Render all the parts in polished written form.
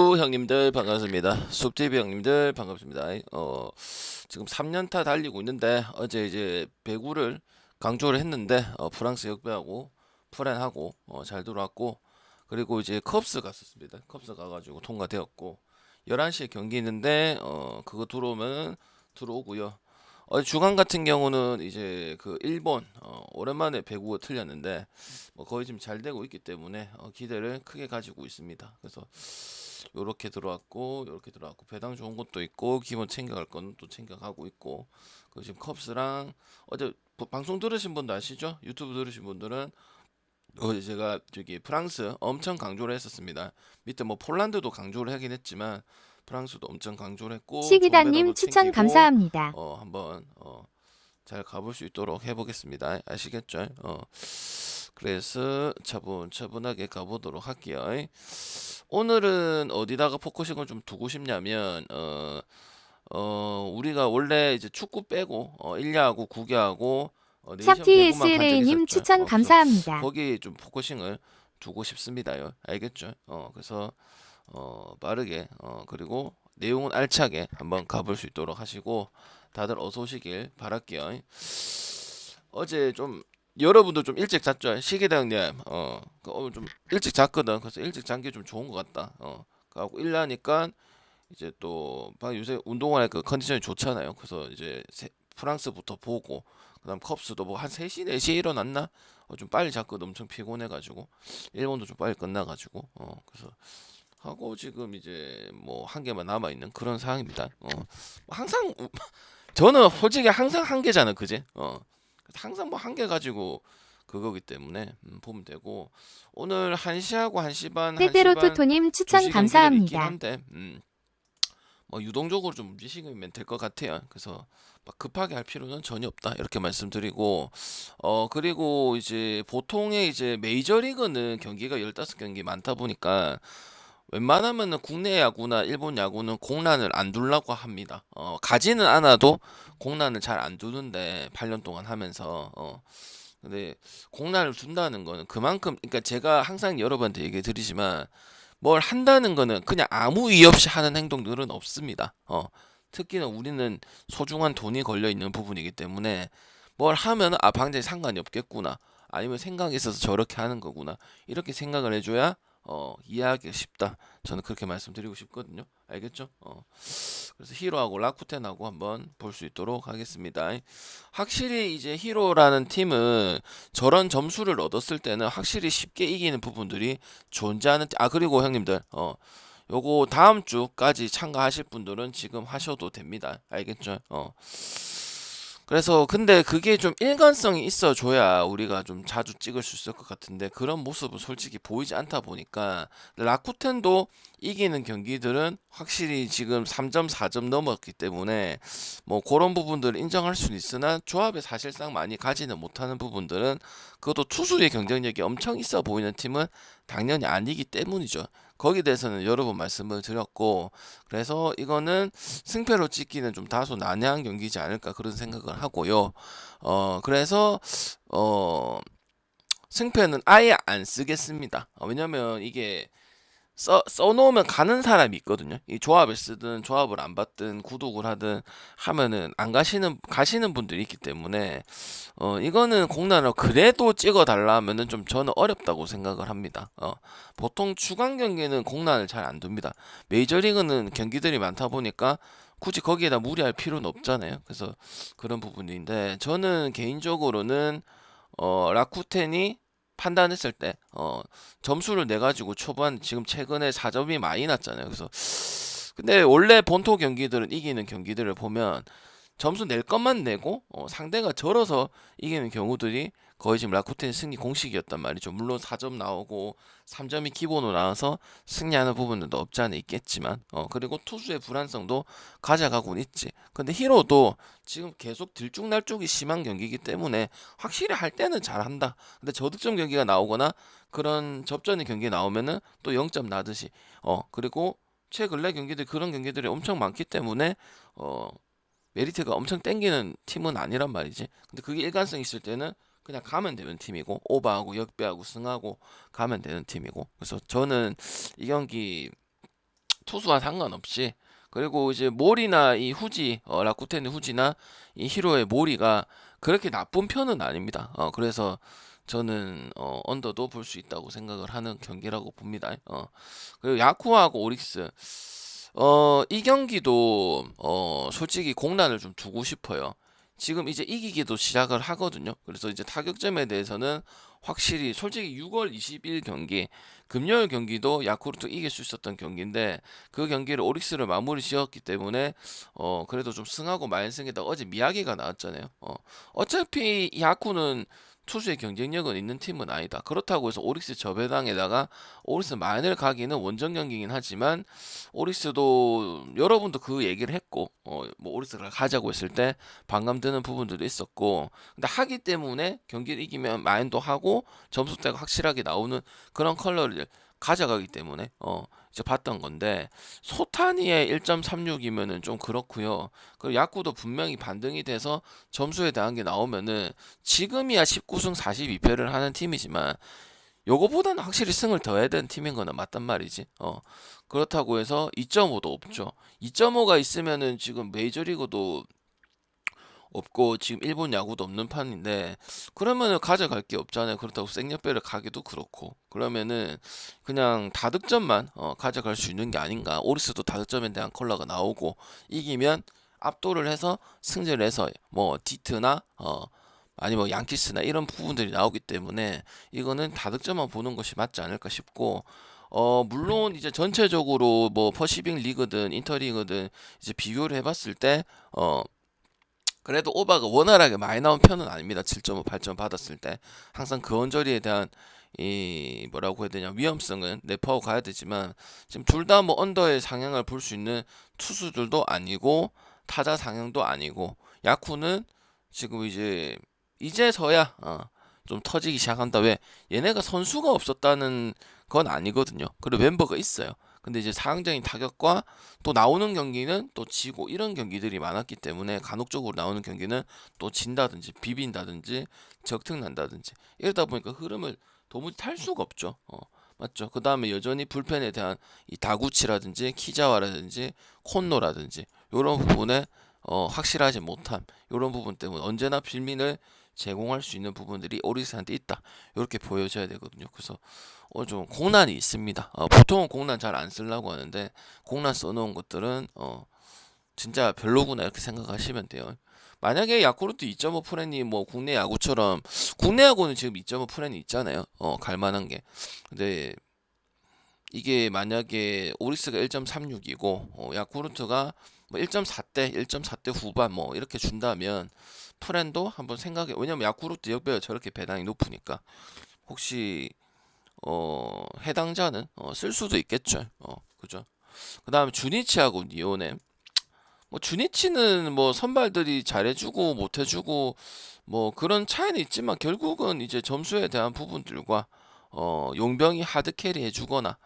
숲튜브 형님들 반갑습니다. 숲TV 형님들 반갑습니다. 지금 3년타 달리고 있는데 어제 이제 배구를 강조를 했는데 프랑스 역배하고 프렌하고 잘 들어왔고, 그리고 이제 컵스 갔었습니다. 컵스 가가지고 통과되었고 11시에 경기 있는데 그거 들어오면 들어오고요. 주간 같은 경우는 이제 그 일본 오랜만에 배구가 틀렸는데 뭐 거의 지금 잘 되고 있기 때문에 기대를 크게 가지고 있습니다. 그래서 요렇게 들어왔고 요렇게 들어왔고 배당 좋은 것도 있고 기본 챙겨갈 거는 또 챙겨가고 있고, 그 지금 컵스랑 어제 방송 들으신 분도 아시죠? 유튜브 들으신 분들은 어제 제가 저기 프랑스 엄청 강조를 했었습니다. 밑에 뭐 폴란드도 강조를 하긴 했지만 프랑스도 엄청 강조를 했고 좋은 배당도 시기당님 추천 챙기고 감사합니다. 한번 잘 가볼 수 있도록 해보겠습니다. 아시겠죠? 그래서 차분차분하게 가보도록 할게요. 오늘은 어디다가 포커싱을 좀 두고 싶냐면 우리가 원래 이제 축구 빼고 1야하고 9야하고 네이션 배구만 간 적이 샵TSLA님 있었죠. 추천 그래서 감사합니다. 거기에 좀 포커싱을 두고 싶습니다요. 알겠죠? 그래서 빠르게 그리고 내용은 알차게 한번 가볼 수 있도록 하시고 다들 어서 오시길 바랄게요. 어제 좀 여러분도 좀 일찍 잤죠? 시계대왕님 좀 일찍 잤거든. 그래서 일찍 잔 게 좀 좋은 것 같다. 그하고 일하니까 이제 또 요새 운동할 그 컨디션이 좋잖아요. 그래서 이제 프랑스부터 보고 그다음 컵스도 뭐 한 3시 4시에 일어났나? 좀 빨리 잤거든. 엄청 피곤해가지고 일본도 좀 빨리 끝나가지고 그래서 하고 지금 이제 뭐 한 개만 남아 있는 그런 상황입니다. 항상 저는 솔직히 항상 한 개잖아, 그지? 항상 뭐 한 개 가지고 그거기 때문에 보면 되고, 오늘 1시하고 1시 반, 1시 반 떼떼로토토님 추천 2시 경기들이 있긴 감사합니다. 한데 뭐 유동적으로 좀 움직이면 될 것 같아요. 그래서 막 급하게 할 필요는 전혀 없다 이렇게 말씀드리고, 그리고 이제 보통의 이제 메이저리그는 경기가 15경기 많다 보니까 웬만하면은 국내 야구나 일본 야구는 공란을 안 두려고 합니다. 가지는 않아도 공란을 잘 안 두는데 8년 동안 하면서 근데 공란을 둔다는 거는 그만큼, 그러니까 제가 항상 여러분한테 얘기 드리지만 뭘 한다는 거는 그냥 아무 이유 없이 하는 행동들은 없습니다. 특히나 우리는 소중한 돈이 걸려 있는 부분이기 때문에 뭘 하면 아 방장이 상관이 없겠구나, 아니면 생각이 있어서 저렇게 하는 거구나, 이렇게 생각을 해줘야 이해하기 쉽다. 저는 그렇게 말씀드리고 싶거든요. 알겠죠? 그래서 히로하고 라쿠텐하고 한번 볼 수 있도록 하겠습니다. 확실히 이제 히로라는 팀은 저런 점수를 얻었을 때는 확실히 쉽게 이기는 부분들이 존재하는 그리고 형님들 요거 다음 주까지 참가하실 분들은 지금 하셔도 됩니다. 알겠죠? 그래서 근데 그게 좀 일관성이 있어줘야 우리가 좀 자주 찍을 수 있을 것 같은데 그런 모습은 솔직히 보이지 않다 보니까 라쿠텐도 이기는 경기들은 확실히 지금 3점 4점 넘었기 때문에 뭐 그런 부분들을 인정할 수는 있으나 조합에 사실상 많이 가지는 못하는 부분들은, 그것도 투수의 경쟁력이 엄청 있어 보이는 팀은 당연히 아니기 때문이죠. 거기에 대해서는 여러 번 말씀을 드렸고, 그래서 이거는 승패로 찍기는 좀 다소 난해한 경기지 않을까 그런 생각을 하고요. 그래서 승패는 아예 안 쓰겠습니다. 왜냐면 이게 써놓으면 가는 사람이 있거든요. 이 조합을 쓰든 조합을 안 받든 구독을 하든 하면은 안 가시는 분들이 있기 때문에 이거는 공란을 그래도 찍어 달라 하면은 좀 저는 어렵다고 생각을 합니다. 보통 주간 경기는 공란을 잘 안 둡니다. 메이저리그는 경기들이 많다 보니까 굳이 거기에다 무리할 필요는 없잖아요. 그래서 그런 부분인데 저는 개인적으로는 라쿠텐이 판단했을 때 점수를 내 가지고 초반 지금 최근에 4점이 많이 났잖아요. 그래서 근데 원래 본토 경기들은 이기는 경기들을 보면 점수 낼 것만 내고 상대가 절어서 이기는 경우들이 거의 지금 라쿠텐 승리 공식이었단 말이죠. 물론 4점 나오고 3점이 기본으로 나와서 승리하는 부분들도 없지 않아 있겠지만 그리고 투수의 불안성도 가져가고는 있지. 근데 히로도 지금 계속 들쭉날쭉이 심한 경기이기 때문에 확실히 할 때는 잘한다. 근데 저득점 경기가 나오거나 그런 접전의 경기 나오면은 또 0점 나듯이 그리고 최근래 경기들 그런 경기들이 엄청 많기 때문에 메리트가 엄청 땡기는 팀은 아니란 말이지. 근데 그게 일관성 있을 때는 그냥 가면 되는 팀이고 오버하고 역배하고 승하고 가면 되는 팀이고, 그래서 저는 이 경기 투수와 상관없이. 그리고 이제 몰이나 이 후지, 라쿠텐의 후지나 이 히로의 몰이가 그렇게 나쁜 편은 아닙니다. 그래서 저는 언더도 볼 수 있다고 생각을 하는 경기라고 봅니다. 그리고 야쿠하고 오릭스, 이 경기도 솔직히 공란을 좀 두고 싶어요. 지금 이제 이기기도 시작을 하거든요. 그래서 이제 타격점에 대해서는 확실히 솔직히 6월 20일 경기, 금요일 경기도 야쿠르트 이길 수 있었던 경기인데 그 경기를 오릭스를 마무리 지었기 때문에 그래도 좀 승하고 마인승에다 어제 미야기가 나왔잖아요. 어차피 야쿠는 투수의 경쟁력은 있는 팀은 아니다. 그렇다고 해서 오릭스 저배당에다가 오릭스 마인을 가기는 원정 경기긴 하지만 오릭스도 여러분도 그 얘기를 했고 뭐 오릭스를 가자고 했을 때 반감 드는 부분들도 있었고, 근데 하기 때문에 경기를 이기면 마인도 하고 점수대가 확실하게 나오는 그런 컬러를 가져가기 때문에 이제 봤던 건데, 소타니의 1.36이면은 좀 그렇고요. 그리고 야구도 분명히 반등이 돼서 점수에 대한 게 나오면은 지금이야 19승 42패를 하는 팀이지만 요거보다는 확실히 승을 더 해야 되는 팀인 거는 맞단 말이지. 그렇다고 해서 2.5도 없죠. 2.5가 있으면은 지금 메이저리그도 없고 지금 일본 야구도 없는 판인데, 그러면은 가져갈 게 없잖아요. 그렇다고 생력배를 가기도 그렇고, 그러면은 그냥 다득점만 가져갈 수 있는 게 아닌가. 오리스도 다득점에 대한 컬러가 나오고 이기면 압도를 해서 승리를 해서 뭐 디트나 아니면 뭐 양키스나 이런 부분들이 나오기 때문에 이거는 다득점만 보는 것이 맞지 않을까 싶고, 물론 이제 전체적으로 뭐 퍼시빙 리그든 인터리그든 이제 비교를 해봤을 때 그래도 오바가 원활하게 많이 나온 편은 아닙니다. 7.5, 8점 받았을 때 항상 그 언저리에 대한 이 뭐라고 해야 되냐, 위험성은 내포하고 가야 되지만 지금 둘 다 뭐 언더의 상향을 볼 수 있는 투수들도 아니고 타자 상향도 아니고, 야쿠는 지금 이제서야 좀 터지기 시작한다. 왜? 얘네가 선수가 없었다는 건 아니거든요. 그리고 멤버가 있어요. 근데 이제 상황적인 타격과 또 나오는 경기는 또 지고 이런 경기들이 많았기 때문에 간혹적으로 나오는 경기는 또 진다든지 비빈다든지 적특난다든지 이러다 보니까 흐름을 도무지 탈 수가 없죠. 맞죠? 그 다음에 여전히 불펜에 대한 이 다구치라든지 키자와라든지 콘노라든지 이런 부분에 확실하지 못함, 이런 부분 때문에 언제나 빌민을 제공할 수 있는 부분들이 오리스한테 있다, 이렇게 보여져야 되거든요. 그래서 좀 공란이 있습니다. 보통은 공란 잘 안 쓰려고 하는데 공란 써놓은 것들은 진짜 별로구나 이렇게 생각하시면 돼요. 만약에 야쿠르트 2.5 프랜이 뭐 국내 야구처럼, 국내 야구는 지금 2.5 프랜이 있잖아요. 갈만한 게. 근데 이게 만약에 오리스가 1.36이고 야쿠르트가 뭐 1.4대 1.4대 후반 뭐 이렇게 준다면 프랜도 한번 생각해. 왜냐면 야쿠르트 역배가 저렇게 배당이 높으니까 혹시 해당자는 쓸 수도 있겠죠. 그죠? 그 다음에 주니치하고 니오넴. 뭐 주니치는 뭐 선발들이 잘해주고 못해주고 뭐 그런 차이는 있지만 결국은 이제 점수에 대한 부분들과 용병이 하드캐리 해주거나,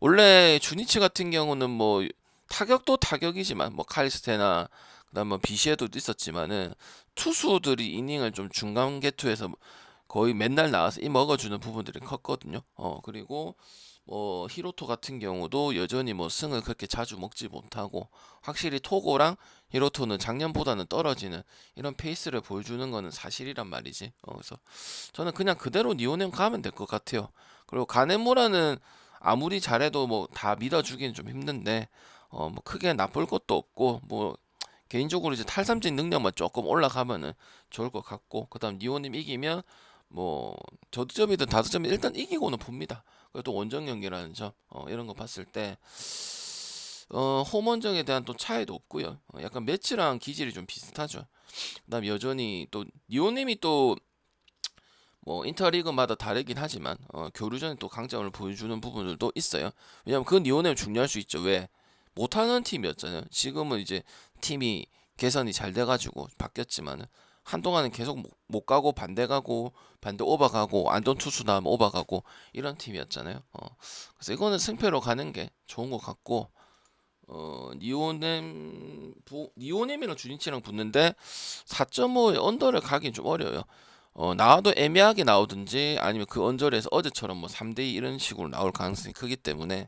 원래 주니치 같은 경우는 뭐 타격도 타격이지만 뭐 카리스테나 그다음 뭐 비시에도 있었지만은 투수들이 이닝을 좀 중간 개투에서 거의 맨날 나와서 이 먹어주는 부분들이 컸거든요. 그리고 뭐 히로토 같은 경우도 여전히 뭐 승을 그렇게 자주 먹지 못하고, 확실히 토고랑 히로토는 작년보다는 떨어지는 이런 페이스를 보여주는 거는 사실이란 말이지. 그래서 저는 그냥 그대로 니오넴 가면 될 것 같아요. 그리고 가네무라는 아무리 잘해도 뭐 다 믿어주기는 좀 힘든데 뭐 크게 나쁠 것도 없고, 뭐 개인적으로 이제 탈삼진 능력만 조금 올라가면은 좋을 것 같고, 그다음 니오님 이기면 뭐 저득점이든 다득점이든 일단 이기고는 봅니다. 그리고 또 원정 경기라는 점 이런 거 봤을 때 홈원정에 대한 또 차이도 없고요. 약간 매치랑 기질이 좀 비슷하죠. 그다음 여전히 또 니오님이 또 뭐 인터리그마다 다르긴 하지만 교류전에 또 강점을 보여주는 부분들도 있어요. 왜냐면 그 니오넴 중요할 수 있죠. 왜? 못하는 팀이었잖아요. 지금은 이제 팀이 개선이 잘 돼가지고 바뀌었지만은 한동안은 계속 못 가고 반대 가고 반대 오버 가고 안전 투수 나오면 오버 가고 이런 팀이었잖아요. 그래서 이거는 승패로 가는 게 좋은 것 같고, 니오넴이랑 주니치랑 붙는데 4.5의 언더를 가긴 좀 어려워요. 나와도 애매하게 나오든지 아니면 그 언저리에서 어제처럼 뭐 3대2 이런 식으로 나올 가능성이 크기 때문에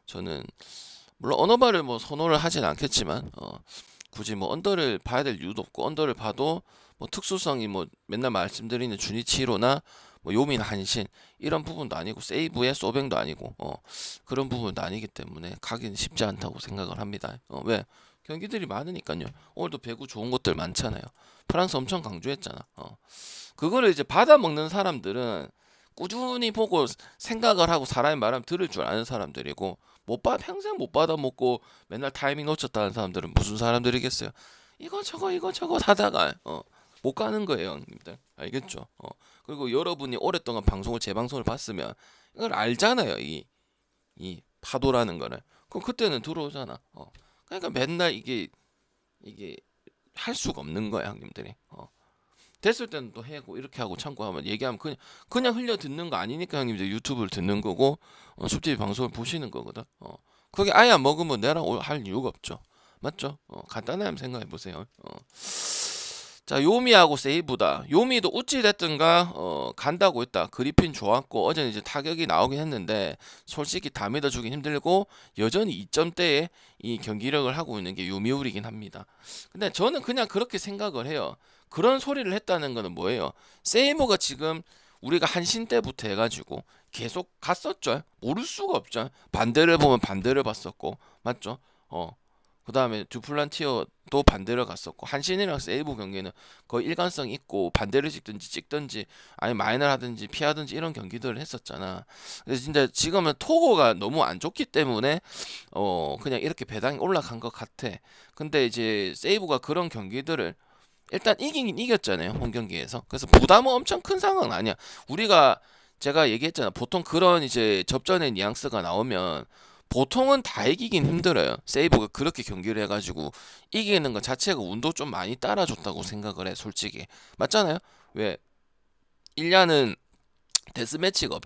저는 물론 언어발을 뭐 선호를 하진 않겠지만 굳이 뭐 언더를 봐야 될 이유도 없고 언더를 봐도 뭐 특수성이 뭐 맨날 말씀드리는 주니치로나 뭐 요민 한신 이런 부분도 아니고 세이브의 소뱅도 아니고 그런 부분도 아니기 때문에 가기는 쉽지 않다고 생각을 합니다. 왜? 경기들이 많으니까요. 오늘도 배구 좋은 곳들 많잖아요. 프랑스 엄청 강조했잖아. 그거를 이제 받아 먹는 사람들은 꾸준히 보고 생각을 하고 사람의 말하면 들을 줄 아는 사람들이고 평생 못 받아 먹고 맨날 타이밍 놓쳤다는 사람들은 무슨 사람들이겠어요. 이거 저거 하다가 못 가는 거예요, 형님들. 알겠죠? 그리고 여러분이 오랫동안 방송을 재방송을 봤으면 이걸 알잖아요. 이 파도라는 거를. 그럼 그때는 들어오잖아. 그러니까 맨날 이게 할 수가 없는 거야, 형님들이. 됐을 때는 또 해고 이렇게 하고 참고하면 얘기하면 그냥 흘려 듣는 거 아니니까 형님들 유튜브를 듣는 거고 숲TV 방송을 보시는 거거든. 그게 아예 안 먹으면 내랑 할 이유가 없죠. 맞죠? 간단하게 한번 생각해 보세요. 자, 요미하고 세이브다. 요미도 어찌 됐든가 간다고 했다. 그리핀 좋았고 어제는 이제 타격이 나오긴 했는데 솔직히 다 믿어주긴 힘들고 여전히 2점대에 이 경기력을 하고 있는 게 요미우리긴 합니다. 근데 저는 그냥 그렇게 생각을 해요. 그런 소리를 했다는 거는 뭐예요? 세이브가 지금 우리가 한신 때부터 해가지고 계속 갔었죠. 모를 수가 없죠. 반대를 보면 반대를 봤었고 맞죠? 그 다음에 듀플란티어도 반대를 갔었고 한신이랑 세이브 경기는 거의 일관성 있고 반대를 찍든지 아니 마인을 하든지 피하든지 이런 경기들을 했었잖아. 근데 진짜 지금은 토고가 너무 안 좋기 때문에 그냥 이렇게 배당이 올라간 것 같아. 근데 이제 세이브가 그런 경기들을 일단 이기긴 이겼잖아요, 홈 경기에서. 그래서 부담은 엄청 큰 상황은 아니야. 제가 얘기했잖아. 보통 그런 이제 접전의 뉘앙스가 나오면 보통은 다 이기긴 힘들어요. 세이브가 그렇게 경기를 해가지고 이기는 것 자체가 운도 좀 많이 따라줬다고 생각을 해, 솔직히. 맞잖아요? 왜? 1년은 데스매치가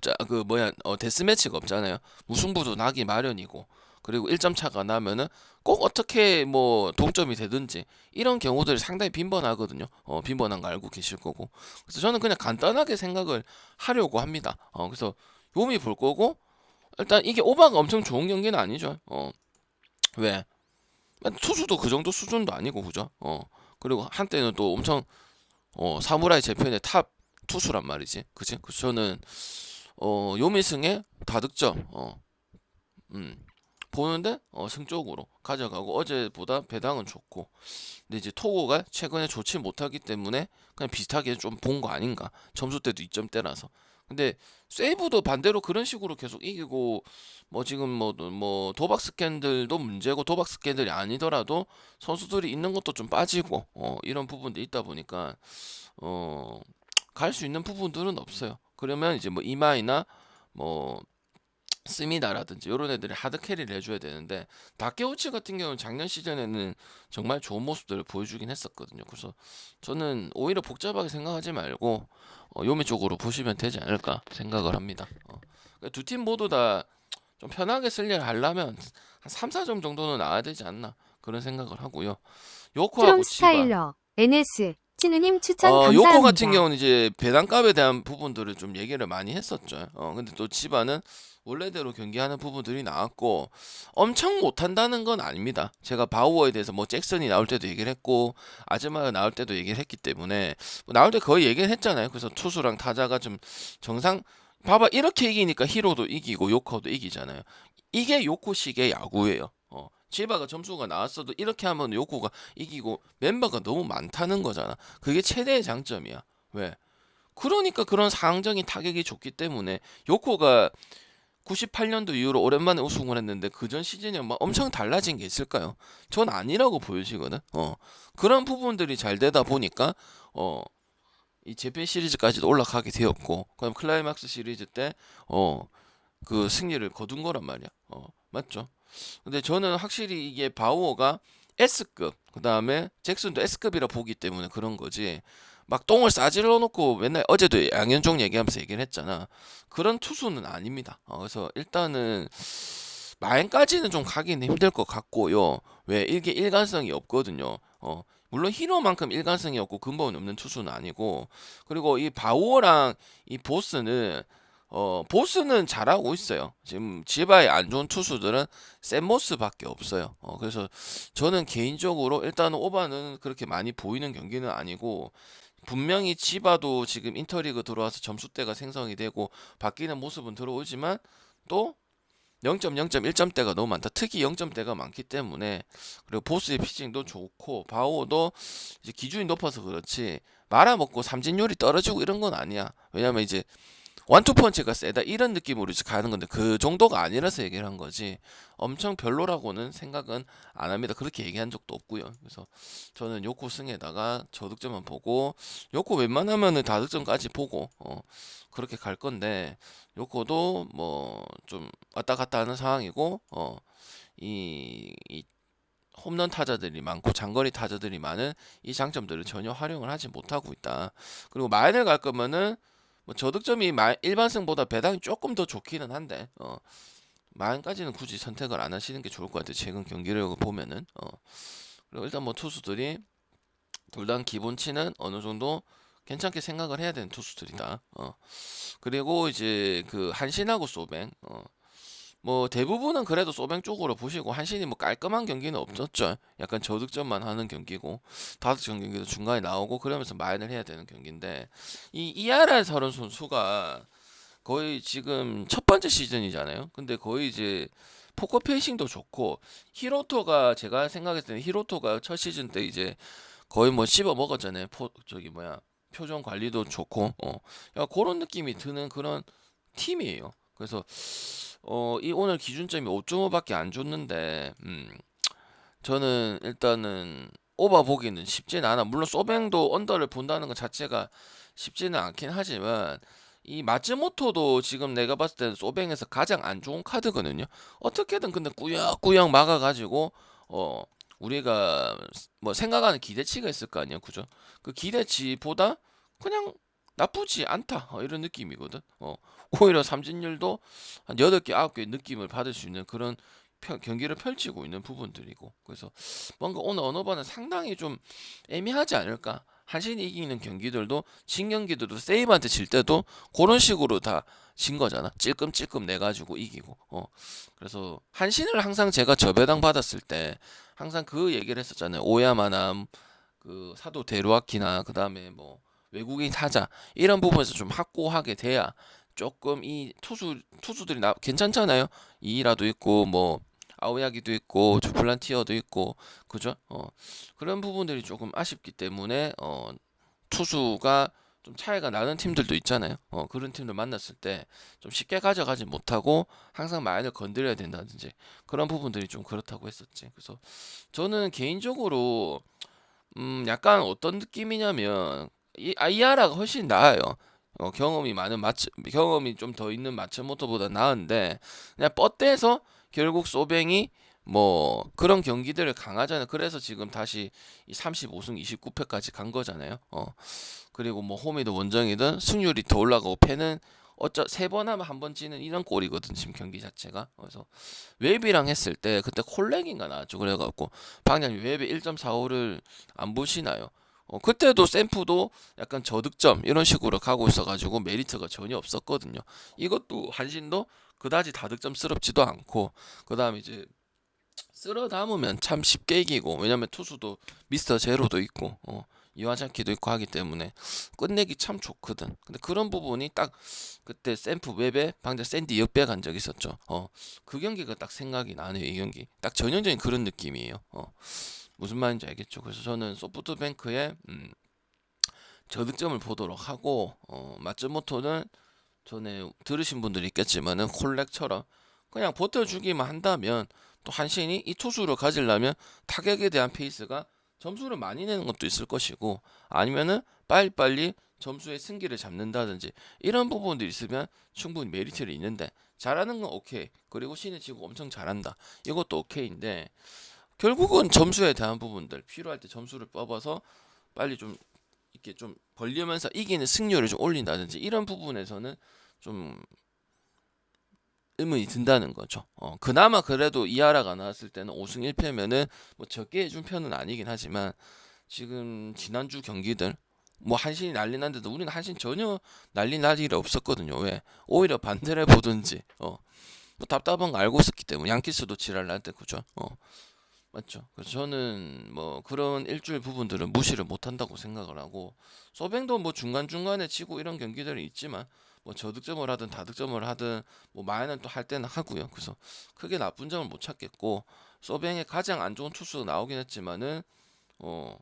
데스매치가 없잖아요. 무승부도 나기 마련이고. 그리고 1점 차가 나면은 꼭 어떻게 뭐 동점이 되든지 이런 경우들이 상당히 빈번하거든요. 빈번한 거 알고 계실 거고. 그래서 저는 그냥 간단하게 생각을 하려고 합니다. 그래서 요미 볼 거고 일단 이게 오바가 엄청 좋은 경기는 아니죠. 왜? 투수도 그 정도 수준도 아니고 그죠? 그리고 한때는 또 엄청 사무라이 재편의 탑 투수란 말이지. 그치? 그래서 저는 요미승의 다득점 보는데 승적으로 가져가고 어제보다 배당은 좋고 근데 이제 토고가 최근에 좋지 못하기 때문에 그냥 비슷하게 좀 본 거 아닌가 점수대도 2점대라서 근데 세이브도 반대로 그런 식으로 계속 이기고 뭐 지금 뭐 도박 스캔들도 문제고 도박 스캔들이 아니더라도 선수들이 있는 것도 좀 빠지고 이런 부분도 있다 보니까 갈 수 있는 부분들은 없어요. 그러면 이제 뭐 이마이나 뭐 스미다라든지 이런 애들이 하드 캐리를 해줘야 되는데 다케우치 같은 경우는 작년 시즌에는 정말 좋은 모습들을 보여주긴 했었거든요. 그래서 저는 오히려 복잡하게 생각하지 말고 요미 쪽으로 보시면 되지 않을까 생각을 합니다. 두 팀 모두 다 좀 편하게 쓸려 하려면 한 3, 4점 정도는 나와야 되지 않나 그런 생각을 하고요. 스트롱 요코하고 치바 스타일러 NS 치느님 추천 요코 같은 감사합니다. 경우는 이제 배당값에 대한 부분들을 좀 얘기를 많이 했었죠. 근데 또 치바는 원래대로 경기하는 부분들이 나왔고 엄청 못한다는 건 아닙니다. 제가 바우어에 대해서 뭐 잭슨이 나올 때도 얘기를 했고 아즈마가 나올 때도 얘기를 했기 때문에 뭐 나올 때 거의 얘기를 했잖아요. 그래서 투수랑 타자가 좀 정상 봐봐 이렇게 이기니까 히로도 이기고 요코도 이기잖아요. 이게 요코식의 야구예요. 치바가 점수가 나왔어도 이렇게 하면 요코가 이기고 멤버가 너무 많다는 거잖아. 그게 최대의 장점이야. 왜? 그러니까 그런 상황적인 타격이 좋기 때문에 요코가 98년도 이후로 오랜만에 우승을 했는데 그전 시즌이 막 엄청 달라진 게 있을까요? 전 아니라고 보여지거든. 그런 부분들이 잘 되다 보니까 이 재팬 시리즈까지도 올라가게 되었고 그럼 클라이막스 시리즈 때 그 승리를 거둔 거란 말이야. 맞죠? 근데 저는 확실히 이게 바우어가 S급, 그 다음에 잭슨도 S급이라 보기 때문에 그런 거지. 막 똥을 싸질러 놓고 맨날 어제도 양현종 얘기하면서 얘기를 했잖아. 그런 투수는 아닙니다. 그래서 일단은 마인까지는 좀 가기는 힘들 것 같고요. 왜 이게 일관성이 없거든요. 물론 히로만큼 일관성이 없고 근본 없는 투수는 아니고 그리고 이 바우어랑 이 보스는 보스는 잘하고 있어요. 지금 지바의 안 좋은 투수들은 샌모스밖에 없어요. 그래서 저는 개인적으로 일단 오바는 그렇게 많이 보이는 경기는 아니고, 분명히 지바도 지금 인터리그 들어와서 점수대가 생성이 되고 바뀌는 모습은 들어오지만 또 0점, 0점, 1점대가 너무 많다. 특히 0점대가 많기 때문에. 그리고 보스의 피칭도 좋고 바오도 이제 기준이 높아서 그렇지 말아먹고 삼진율이 떨어지고 이런 건 아니야. 왜냐면 이제 원투펀치가 세다 이런 느낌으로 이제 가는 건데 그 정도가 아니라서 얘기를 한 거지 엄청 별로라고는 생각은 안 합니다. 그렇게 얘기한 적도 없고요. 그래서 저는 요코 승에다가 저득점만 보고, 요코 웬만하면은 다득점까지 보고 그렇게 갈 건데, 요코도 뭐 좀 왔다 갔다 하는 상황이고, 이 홈런 타자들이 많고 장거리 타자들이 많은 이 장점들을 전혀 활용을 하지 못하고 있다. 그리고 마인을 갈 거면은 뭐 저득점이 일반승보다 배당이 조금 더 좋기는 한데 마인까지는 굳이 선택을 안 하시는 게 좋을 것 같아요. 최근 경기를 보면은. 그리고 일단 뭐 투수들이 둘 다 기본치는 어느 정도 괜찮게 생각을 해야 되는 투수들이다. 그리고 이제 그 한신하고 소뱅, 뭐 대부분은 그래도 소뱅 쪽으로 보시고, 한신이 뭐 깔끔한 경기는 없었죠. 약간 저득점만 하는 경기고 다득점 경기도 중간에 나오고 그러면서 마인을 해야 되는 경기인데, 이 이아라 서른 선수가 거의 지금 첫 번째 시즌이잖아요. 근데 거의 이제 포커 페이싱도 좋고, 히로토가 제가 생각했을 때는 히로토가 첫 시즌 때 이제 거의 뭐 씹어 먹었잖아요. 저기 뭐야, 표정 관리도 좋고, 야, 그런 느낌이 드는 그런 팀이에요. 그래서 이 오늘 기준점이 5.5밖에 안 줬는데, 저는 일단은 오버 보기는 쉽지는 않아. 물론 소뱅도 언더를 본다는 것 자체가 쉽지는 않긴 하지만, 이 마츠모토도 지금 내가 봤을 때는 소뱅에서 가장 안 좋은 카드거든요. 어떻게든 근데 꾸역꾸역 막아가지고 우리가 뭐 생각하는 기대치가 있을 거 아니야, 그죠? 그 기대치보다 그냥 나쁘지 않다, 이런 느낌이거든. 오히려 삼진율도 한 8개, 9개 느낌을 받을 수 있는 그런 경기를 펼치고 있는 부분들이고, 그래서 뭔가 오늘 언어반은 상당히 좀 애매하지 않을까. 한신이 이기는 경기들도, 진 경기들도, 세이브한테 질 때도 그런 식으로 다 진 거잖아. 찔끔찔끔 내가지고 이기고. 그래서 한신을 항상 제가 저배당 받았을 때 항상 그 얘기를 했었잖아요. 오야마나 그 사도 데루아키나 그 다음에 뭐 외국인 타자 이런 부분에서 좀 확고하게 돼야 조금 이 투수들이 괜찮잖아요. 이라도 있고 뭐 아오야기도 있고 주플란티어도 있고, 그죠? 그런 부분들이 조금 아쉽기 때문에 투수가 좀 차이가 나는 팀들도 있잖아요. 그런 팀들 만났을 때 좀 쉽게 가져가지 못하고 항상 마인을 건드려야 된다든지 그런 부분들이 좀 그렇다고 했었지. 그래서 저는 개인적으로 약간 어떤 느낌이냐면 이 아이아라가 훨씬 나아요. 경험이 좀 더 있는 마츠모토보다 나은데, 그냥 뻗대서 결국 소뱅이 뭐 그런 경기들을 강하잖아요. 그래서 지금 다시 이 35승 29패까지 간 거잖아요. 그리고 뭐 홈이든 원정이든 승률이 더 올라가고, 패는 세 번 하면 한 번 지는 이런 꼴이거든 지금 경기 자체가. 그래서 웹이랑 했을 때 그때 콜렉인가 나왔죠. 그래갖고 방장님 웹의 1.45를 안 보시나요? 그때도 샘프도 약간 저득점 이런 식으로 가고 있어가지고 메리트가 전혀 없었거든요. 이것도 한신도 그다지 다득점스럽지도 않고, 그 다음에 이제 쓸어 담으면 참 쉽게 이기고, 왜냐면 투수도 미스터 제로도 있고 이와자키도 있고 하기 때문에 끝내기 참 좋거든. 근데 그런 부분이 딱 그때 샘프 웹에 방자 샌디 역배 간 적 있었죠. 그 경기가 딱 생각이 나네요. 이 경기 딱 전형적인 그런 느낌이에요. 무슨 말인지 알겠죠? 그래서 저는 소프트뱅크의 저득점을 보도록 하고, 마츠모토는 전에 들으신 분들이 있겠지만은 콜렉처럼 그냥 버텨주기만 한다면, 또 한신이 이 투수를 가지려면 타격에 대한 페이스가 점수를 많이 내는 것도 있을 것이고, 아니면은 빨리빨리 점수의 승기를 잡는다든지 이런 부분들이 있으면 충분히 메리트를 있는데, 잘하는 건 오케이, 그리고 신의 치고 엄청 잘한다, 이것도 오케이인데, 결국은 점수에 대한 부분들, 필요할 때 점수를 뽑아서 빨리 좀 이렇게 좀 벌리면서 이기는 승률을 좀 올린다든지 이런 부분에서는 좀 의문이 든다는 거죠. 그나마 그래도 이하라가 나왔을 때는 5승 1패면은 뭐 적게 해준 편은 아니긴 하지만, 지금 지난주 경기들 뭐 한신이 난리 난데도 우리는 한신 전혀 난리 날 일이 없었거든요. 왜? 오히려 반대를 보든지 뭐 답답한 거 알고 있었기 때문에 양키스도 지랄 날 때 그죠? 맞죠? 그래서 저는 뭐 그런 일주일 부분들은 무시를 못 한다고 생각을 하고 소뱅도 뭐 중간중간에 치고 이런 경기들이 있지만 뭐 저득점을 하든 다득점을 하든 뭐 마이는 또 할 때는 하고요. 그래서 크게 나쁜 점을 못 찾겠고 소뱅의 가장 안 좋은 투수가 나오긴 했지만은 어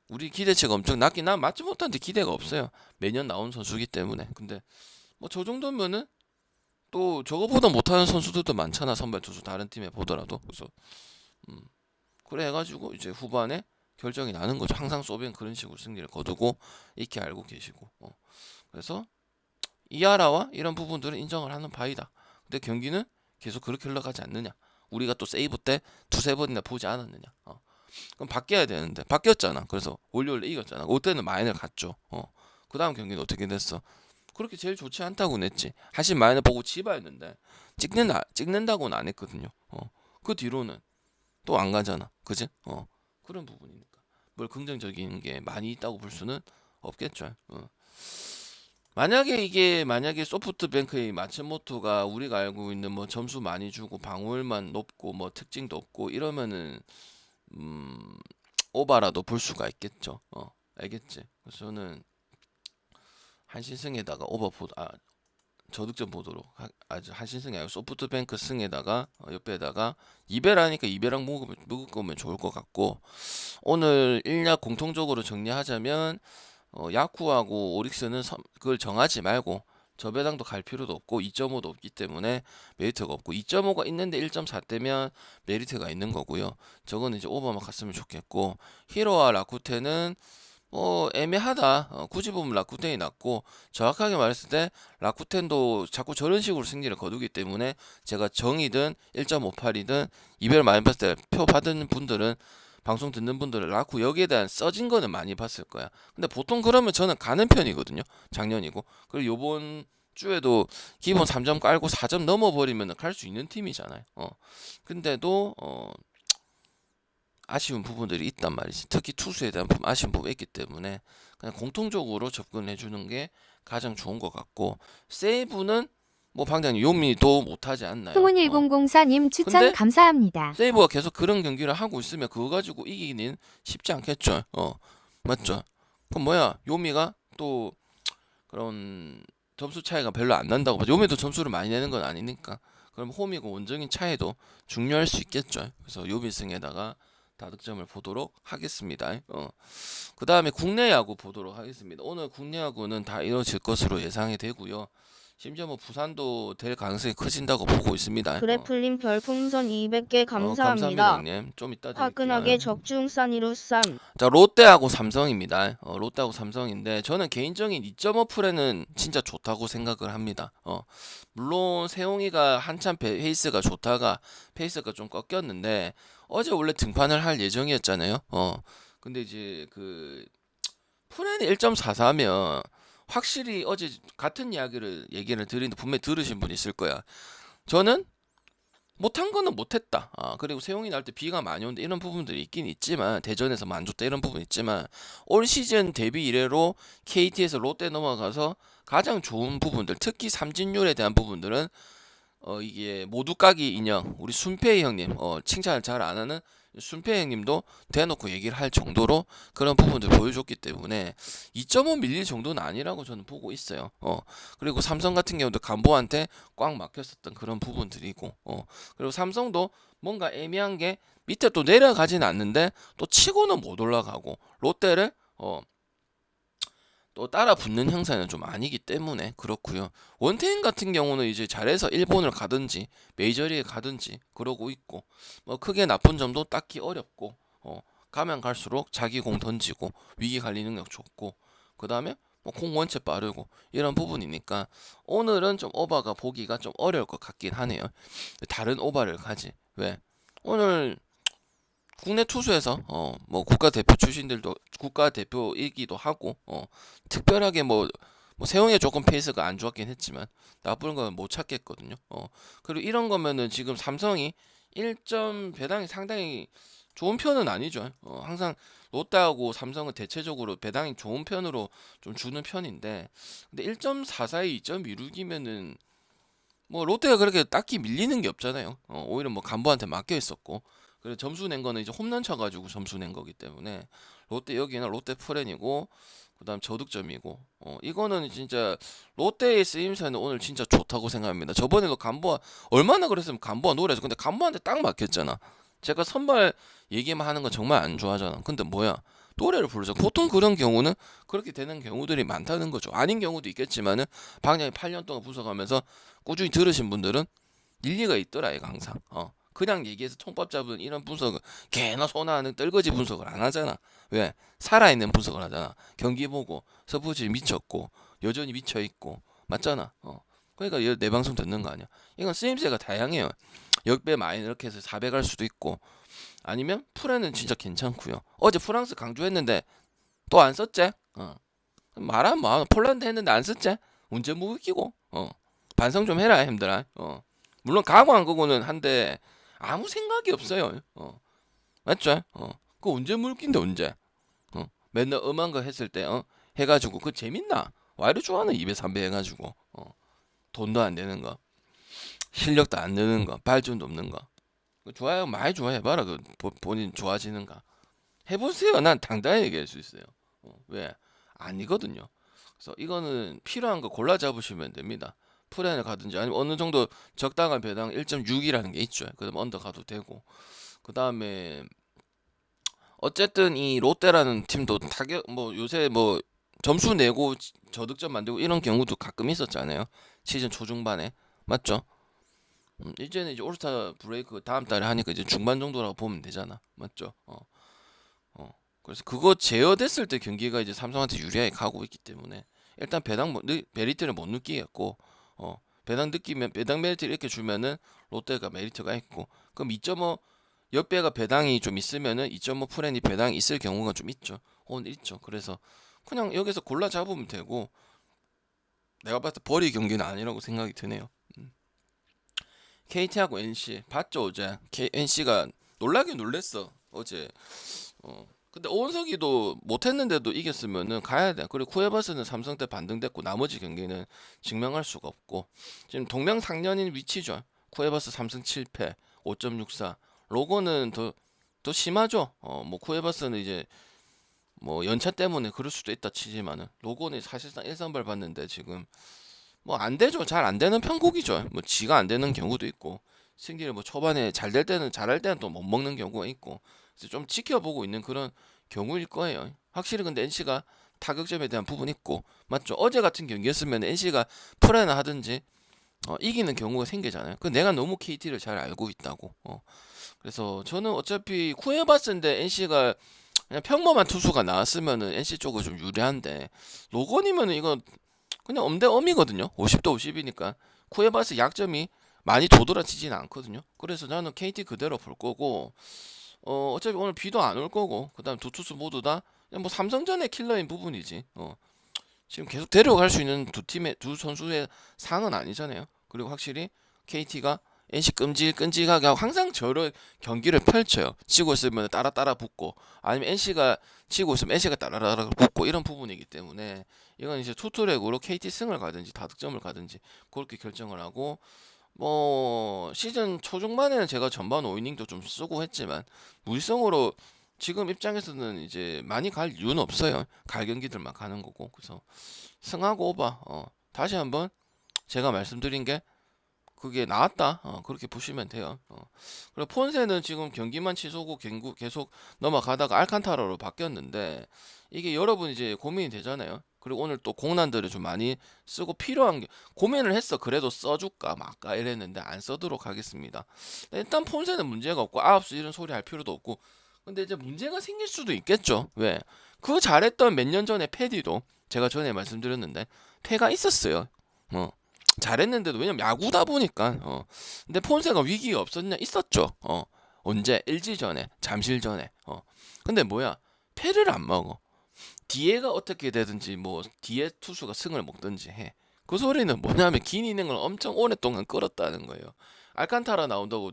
우리 기대치가 엄청 낮긴 난 맞지 못한데 기대가 없어요. 매년 나온 선수기 때문에. 근데 뭐 저 정도면은 또 저거보다 못하는 선수들도 많잖아. 선발 투수 다른 팀에 보더라도. 그래서 음, 그래 해가지고 이제 후반에 결정이 나는 거죠. 항상 소변 그런 식으로 승리를 거두고 익히 알고 계시고. 그래서 이하라와 이런 부분들은 인정을 하는 바이다. 근데 경기는 계속 그렇게 흘러가지 않느냐. 우리가 또 세이브 때 두세 번이나 보지 않았느냐. 그럼 바뀌어야 되는데 바뀌었잖아. 그래서 월요일에 이겼잖아. 그때는 마인을 갔죠. 그 다음 경기는 어떻게 됐어? 그렇게 제일 좋지 않다고 냈지. 하신 마인을 보고 지바였는데 찍는다고는 안 했거든요. 그 뒤로는 또 안 가잖아. 그지? 그런 부분이니까. 뭘 긍정적인 게 많이 있다고 볼 수는 없겠죠. 만약에 소프트뱅크의 마츠모토가 우리가 알고 있는 뭐 점수 많이 주고 방어율만 높고 뭐 특징도 없고 이러면은 오바라도 볼 수가 있겠죠. 알겠지? 그래서 저는 한신승에다가 저득점 보도록 아주 한신승이 아니고 소프트뱅크 승에다가 옆에다가 이베라니까 이베랑 먹을 거면 좋을 것 같고 오늘 일약 공통적으로 정리하자면 야쿠하고 오릭스는 그걸 정하지 말고 저배당도 갈 필요도 없고 2.5도 없기 때문에 메리트가 없고 2.5가 있는데 1.4대면 메리트가 있는 거고요. 저거는 이제 오버만 갔으면 좋겠고 히로와 라쿠텐은 애매하다. 굳이 보면 라쿠텐이 낫고 정확하게 말했을 때 라쿠텐도 자꾸 저런 식으로 승리를 거두기 때문에 제가 정이든 1.58이든 이별 많이 봤을 때 표 받은 분들은 방송 듣는 분들은 라쿠 여기에 대한 써진 거는 많이 봤을 거야. 근데 보통 그러면 저는 가는 편이거든요. 작년이고. 그리고 요번 주에도 기본 3점 깔고 4점 넘어버리면 갈 수 있는 팀이잖아요. 근데도 아쉬운 부분들이 있단 말이지. 특히 투수에 대한 아쉬운 부분이 있기 때문에 그냥 공통적으로 접근해 주는 게 가장 좋은 것 같고 세이브는 뭐 방장님 요미도 못하지 않나요? 흥운 1004님 추천 근데 감사합니다. 세이브가 계속 그런 경기를 하고 있으면 그거 가지고 이기기는 쉽지 않겠죠. 맞죠? 그럼 뭐야? 요미가 또 그런 점수 차이가 별로 안 난다고. 요미도 점수를 많이 내는 건 아니니까. 그럼 홈이고 원정인 차이도 중요할 수 있겠죠. 그래서 요미승에다가 다득점을 보도록 하겠습니다. 그 다음에 국내 야구 보도록 하겠습니다. 오늘 국내 야구는 다 이뤄질 것으로 예상이 되고요. 심지어 뭐 부산도 될 가능성이 커진다고 보고 있습니다. 그래플님 별풍선 200개 감사합니다, 감사합니다. 형님. 좀 이따 화끈하게 드릴게요. 적중산이루 쌈. 자, 롯데하고 삼성입니다. 롯데하고 삼성인데 저는 개인적인 2.5 프레는 진짜 좋다고 생각을 합니다. 물론 세용이가 한참 페이스가 좋다가 페이스가 좀 꺾였는데 어제 원래 등판을 할 예정이었잖아요. 근데 이제 그 프레는 1.44면 확실히 어제 같은 얘기를 드리는데 분명히 들으신 분 있을 거야. 저는 못한 거는 못했다. 그리고 세용이 나올 때 비가 많이 온다 이런 부분들이 있긴 있지만 대전에서 안 좋다 이런 부분 있지만 올 시즌 데뷔 이래로 KT에서 롯데 넘어가서 가장 좋은 부분들 특히 삼진율에 대한 부분들은 이게 모두 까기 인형 우리 순페이 형님 칭찬을 잘 안 하는 순페이 형님도 대놓고 얘기를 할 정도로 그런 부분들 보여줬기 때문에 2.5 밀릴 정도는 아니라고 저는 보고 있어요. 그리고 삼성 같은 경우도 간보한테 꽉 막혔었던 그런 부분들이고 그리고 삼성도 뭔가 애매한 게 밑에 또 내려가진 않는데 또 치고는 못 올라가고 롯데를 또 따라 붙는 형사는 좀 아니기 때문에 그렇고요. 원태인 같은 경우는 이제 잘해서 일본을 가든지 메이저리에 가든지 그러고 있고 뭐 크게 나쁜 점도 딱히 어렵고 가면 갈수록 자기 공 던지고 위기 관리 능력 좋고 그 다음에 공 원체 빠르고 이런 부분이니까 오늘은 좀 오바가 보기가 좀 어려울 것 같긴 하네요. 다른 오바를 가지. 왜? 오늘 국내 투수에서 뭐 국가대표 출신들도 국가대표이기도 하고 특별하게 뭐 세용에 조금 페이스가 안 좋았긴 했지만 나쁜 건 못 찾겠거든요. 그리고 이런 거면은 지금 삼성이 1점 배당이 상당히 좋은 편은 아니죠. 항상 롯데하고 삼성은 대체적으로 배당이 좋은 편으로 좀 주는 편인데, 근데 1.44에 2.26이면은 뭐 롯데가 그렇게 딱히 밀리는 게 없잖아요. 오히려 뭐 간부한테 맡겨 있었고, 그래 점수 낸 거는 이제 홈런 쳐가지고 점수 낸 거기 때문에 롯데 여기는 롯데 프랜이고, 그다음 저득점이고, 이거는 진짜 롯데의 쓰임새는 오늘 진짜 좋다고 생각합니다. 저번에도 간부와 얼마나 그랬으면 간부와 노래서, 근데 간부한테 딱 맡겼잖아. 제가 선발 얘기만 하는 거 정말 안 좋아하잖아. 근데 뭐야, 노래를 부르죠. 보통 그런 경우는 그렇게 되는 경우들이 많다는 거죠. 아닌 경우도 있겠지만은 방향이 8년 동안 분석하면서 꾸준히 들으신 분들은 일리가 있더라, 이거 항상. 그냥 얘기해서 총밥 잡은 이런 분석을 개나 소나 하는 떨거지 분석을 안 하잖아. 왜? 살아있는 분석을 하잖아. 경기 보고 서포지 미쳤고 여전히 미쳐있고 맞잖아. 그러니까 내 방송 듣는 거 아니야. 이건 쓰임새가 다양해요. 역배 많이 이렇게 해서 400 할 수도 있고, 아니면 프레는 진짜 괜찮고요. 어제 프랑스 강조했는데 또 안 썼지? 말하면 뭐 폴란드 했는데 안 썼지? 언제 못 이기고? 반성 좀 해라, 힘들아. 물론 각오한 거고는 한데 아무 생각이 없어요. 맞죠? 그거 언제 물긴데 언제? 맨날 음한 거 했을 때 해가지고 그 재밌나? 와이로 좋아하는 2배 3배 해가지고 돈도 안 되는 거, 실력도 안 느는 거, 발전도 없는 거. 좋아요, 많이 좋아해 봐라. 그 본인 좋아지는 거 해보세요. 난 당당히 얘기할 수 있어요. 왜? 아니거든요. 그래서 이거는 필요한 거 골라 잡으시면 됩니다. 프랜을 가든지 아니면 어느 정도 적당한 배당 1.6이라는 게 있죠. 그다음 언더 가도 되고. 그다음에 어쨌든 이 롯데라는 팀도 타격 뭐 요새 뭐 점수 내고 저득점 만들고 이런 경우도 가끔 있었잖아요. 시즌 초중반에. 맞죠? 이제는 이제 올스타 브레이크 다음 달에 하니까 이제 중반 정도라고 보면 되잖아. 맞죠? 그래서 그거 제어됐을 때 경기가 이제 삼성한테 유리하게 가고 있기 때문에 일단 배당 메리트를 못 느끼겠고, 배당 느끼면 배당 메리트를 이렇게 주면은 롯데가 메리트가 있고, 그럼 2.5 역배가 배당이 좀 있으면은 2.5 프랜이 배당이 있을 경우가 좀 있죠. 오늘 있죠. 그래서 그냥 여기서 골라 잡으면 되고, 내가 봤을 때 버리 경기는 아니라고 생각이 드네요. KT하고 NC 봤죠 어제? NC가 놀라긴 놀랬어 어제. 근데 오원석이도 못했는데도 이겼으면은 가야 돼. 그리고 쿠에바스는 삼성 때 반등됐고 나머지 경기는 증명할 수가 없고, 지금 동명상련인 위치죠. 쿠에바스 3승 7패 5.64. 로고는 더 심하죠. 뭐 쿠에바스는 이제 뭐 연차 때문에 그럴 수도 있다 치지만은 로고는 사실상 1선발 봤는데 지금 뭐 안 되죠. 잘 안 되는 편곡이죠. 뭐 지가 안 되는 경우도 있고, 승기를 뭐 초반에 잘 될 때는 잘할 때는 또 못 먹는 경우가 있고, 그래서 좀 지켜보고 있는 그런 경우일 거예요. 확실히 근데 NC가 타격점에 대한 부분이 있고, 맞죠? 어제 같은 경기였으면 NC가 프레나 하든지 이기는 경우가 생기잖아요. 그 내가 너무 KT를 잘 알고 있다고. 그래서 저는 어차피 쿠에바스인데 NC가 그냥 평범한 투수가 나왔으면은 NC 쪽은 좀 유리한데, 로건이면은 이거 그냥 엄대엄이거든요. 50대 50이니까 쿠에바스 약점이 많이 도드라지진 않거든요. 그래서 나는 KT 그대로 볼 거고, 어차피 오늘 비도 안 올 거고, 그다음 두 투수 모두 다 그냥 뭐 삼성전의 킬러인 부분이지. 지금 계속 데려갈 수 있는 두 선수의 상은 아니잖아요. 그리고 확실히 KT가 NC 끈질끈질하게 하고 항상 저런 경기를 펼쳐요. 치고 있으면 따라 붙고, 아니면 NC가 치고 있으면 NC가 따라 붙고, 이런 부분이기 때문에 이건 이제 투트랙으로 KT 승을 가든지 다득점을 가든지 그렇게 결정을 하고, 뭐 시즌 초중반에는 제가 전반 5이닝도 좀 쓰고 했지만 무리성으로 지금 입장에서는 이제 많이 갈 이유는 없어요. 갈 경기들만 가는 거고. 그래서 승하고 오바, 다시 한번 제가 말씀드린 게 그게 나왔다. 그렇게 보시면 돼요. 그리고 폰세는 지금 경기만 취소고 계속 넘어가다가 알칸타라로 바뀌었는데, 이게 여러분 이제 고민이 되잖아요. 그리고 오늘 또 공난들을 좀 많이 쓰고 필요한 게 고민을 했어. 그래도 써줄까 말까 이랬는데 안 써도록 하겠습니다. 일단 폰세는 문제가 없고 아홉수 이런 소리 할 필요도 없고, 근데 이제 문제가 생길 수도 있겠죠. 왜? 그 잘했던 몇 년 전에 패디도 제가 전에 말씀드렸는데 패가 있었어요. 잘했는데도, 왜냐면 야구다 보니까. 근데 폰세가 위기가 없었냐? 있었죠. 언제? LG전에, 잠실전에. 근데 뭐야, 패를 안 먹어. 뒤에가 어떻게 되든지 뭐 뒤에 투수가 승을 먹든지 해. 그 소리는 뭐냐면 긴 이닝을 엄청 오랫동안 끌었다는 거예요. 알칸타라 나온다고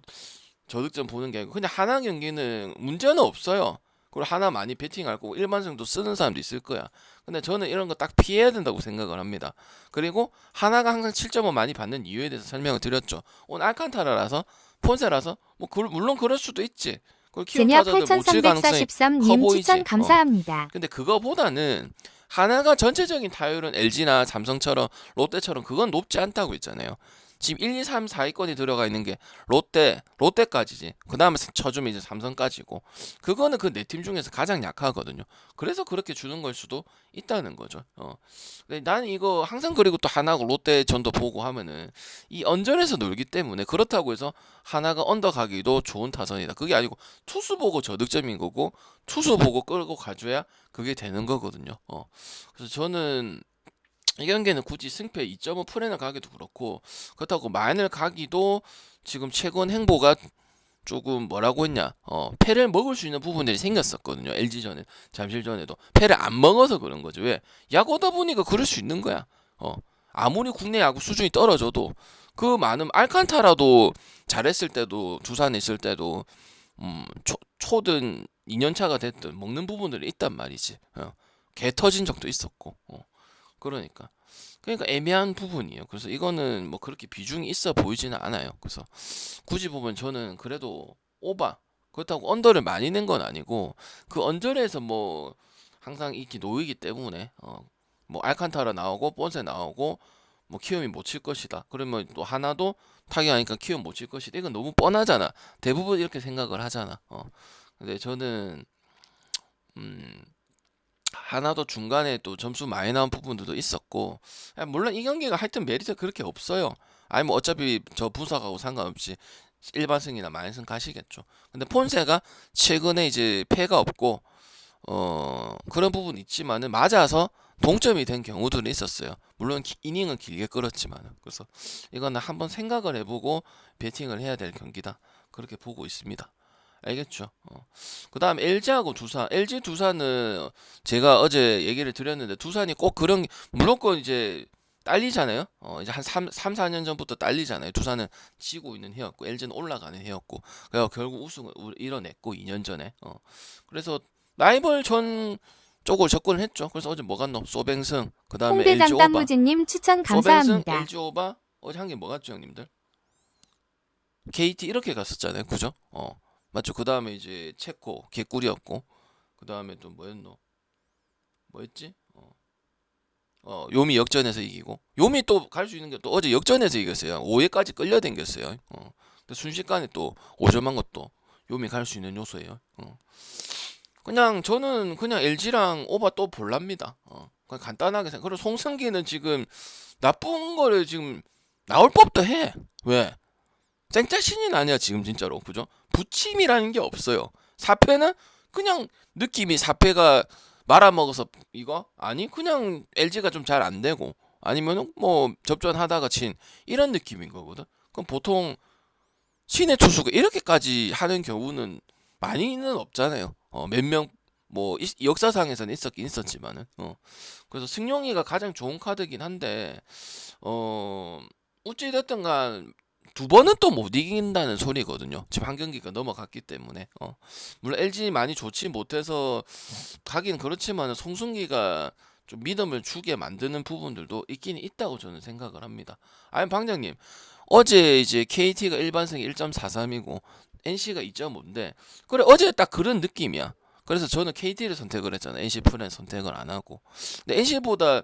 저득점 보는 게 아니고 그냥 하나 경기는 문제는 없어요. 그리고 하나 많이 베팅할 거고 일반성도 쓰는 사람도 있을 거야. 근데 저는 이런 거 딱 피해야 된다고 생각을 합니다. 그리고 하나가 항상 7.5 많이 받는 이유에 대해서 설명을 드렸죠. 오늘 알칸타라라서 폰세라서 뭐 물론 그럴 수도 있지. 그리고 키움 제냐 타자들 못 칠 가능성이 커 8343님 보이지. 추천 감사합니다. 근데 그거보다는 하나가 전체적인 타율은 LG나 삼성처럼 롯데처럼 그건 높지 않다고 했잖아요. 지금 1, 2, 3, 4위권이 들어가 있는 게 롯데까지지. 그 다음에 쳐주면 이제 삼성까지고. 그거는 그 네 팀 중에서 가장 약하거든요. 그래서 그렇게 주는 걸 수도 있다는 거죠. 근데 나는 이거 항상 그리고 또 하나고 롯데 전도 보고 하면은 이 언저리에서 놀기 때문에 그렇다고 해서 하나가 언더 가기도 좋은 타선이다. 그게 아니고 투수 보고 저득점인 거고 투수 보고 끌고 가줘야 그게 되는 거거든요. 그래서 저는 이 경기는 굳이 승패 2.5 풀에나 가기도 그렇고 그렇다고 마인을 가기도 지금 최근 행보가 조금 뭐라고 했냐 패를 먹을 수 있는 부분들이 생겼었거든요. LG전에 잠실전에도 패를 안 먹어서 그런 거죠. 왜? 야구다 보니까 그럴 수 있는 거야. 아무리 국내 야구 수준이 떨어져도 그 많은 알칸타라도 잘했을 때도 두산에 있을 때도 초든 2년차가 됐든 먹는 부분들이 있단 말이지. 개 터진 적도 있었고 그러니까 애매한 부분이에요. 그래서 이거는 뭐 그렇게 비중이 있어 보이지는 않아요. 그래서 굳이 보면 저는 그래도 오바 그렇다고 언더를 많이 낸 건 아니고 그 언저리에서 뭐 항상 이렇게 놓이기 때문에 뭐 알칸타라 나오고 본세 나오고 뭐 키움이 못 칠 것이다. 그러면 또 하나도 타격하니까 키움 못 칠 것이다. 이건 너무 뻔하잖아. 대부분 이렇게 생각을 하잖아. 근데 저는 하나도 중간에 또 점수 많이 나온 부분들도 있었고 물론 이 경기가 하여튼 메리트 그렇게 없어요. 아니 뭐 어차피 저 분석하고 상관없이 일반승이나 마이승 가시겠죠. 근데 폰세가 최근에 이제 패가 없고 그런 부분이 있지만은 맞아서 동점이 된 경우들은 있었어요. 물론 이닝은 길게 끌었지만 그래서 이거는 한번 생각을 해보고 배팅을 해야 될 경기다 그렇게 보고 있습니다. 알겠죠? 그 다음 LG하고 두산. LG 두산은 제가 어제 얘기를 드렸는데 두산이 꼭 그런 무조건 이제 딸리잖아요. 이제 한 3, 4년 전부터 딸리잖아요. 두산은 지고 있는 해였고 LG는 올라가는 해였고 그래서 결국 우승을 이뤄냈고 2년 전에. 그래서 라이벌 전 쪽으로 접근을 했죠. 그래서 어제 뭐 갔노? 소뱅승. 그 다음에 LG 홍대장 오바. 땅무지님 추천 소뱅승, 감사합니다. LG 오바. 어제 한 게 뭐 갔죠, 형님들? KT 이렇게 갔었잖아요. 그죠? 맞죠. 그 다음에 이제 체코 개꿀이었고 그 다음에 또 뭐였노? 뭐였지? 요미 역전에서 이기고 요미 또 갈 수 있는 게 또 어제 역전에서 이겼어요. 5회까지 끌려당겼어요. 근데 순식간에 또 5점한 것도 요미 갈 수 있는 요소예요. 그냥 저는 그냥 LG랑 오바 또 볼랍니다. 그냥 간단하게 생각. 그리고 송승기는 지금 나쁜 거를 지금 나올 법도 해. 왜? 쨍짜신이 아니야 지금 진짜로. 그죠? 부침이라는 게 없어요. 4패는 그냥 느낌이 4패가 말아먹어서 이거 아니 그냥 LG가 좀 잘 안 되고 아니면은 뭐 접전하다가 친 이런 느낌인 거거든. 그럼 보통 신의 투수가 이렇게까지 하는 경우는 많이는 없잖아요. 몇 명 뭐 역사상에서는 있었긴 있었지만은 그래서 승용이가 가장 좋은 카드긴 한데 어찌 됐든 간 두 번은 또 못 이긴다는 소리거든요. 지금 한 경기가 넘어갔기 때문에 물론 LG 많이 좋지 못해서 가긴 그렇지만 송승기가 좀 믿음을 주게 만드는 부분들도 있긴 있다고 저는 생각을 합니다. 아니 방장님 어제 이제 KT가 일반승이 1.43이고 NC가 2.5인데 그래 어제 딱 그런 느낌이야. 그래서 저는 KT를 선택을 했잖아. NC 프렌 선택을 안 하고. 근데 NC보다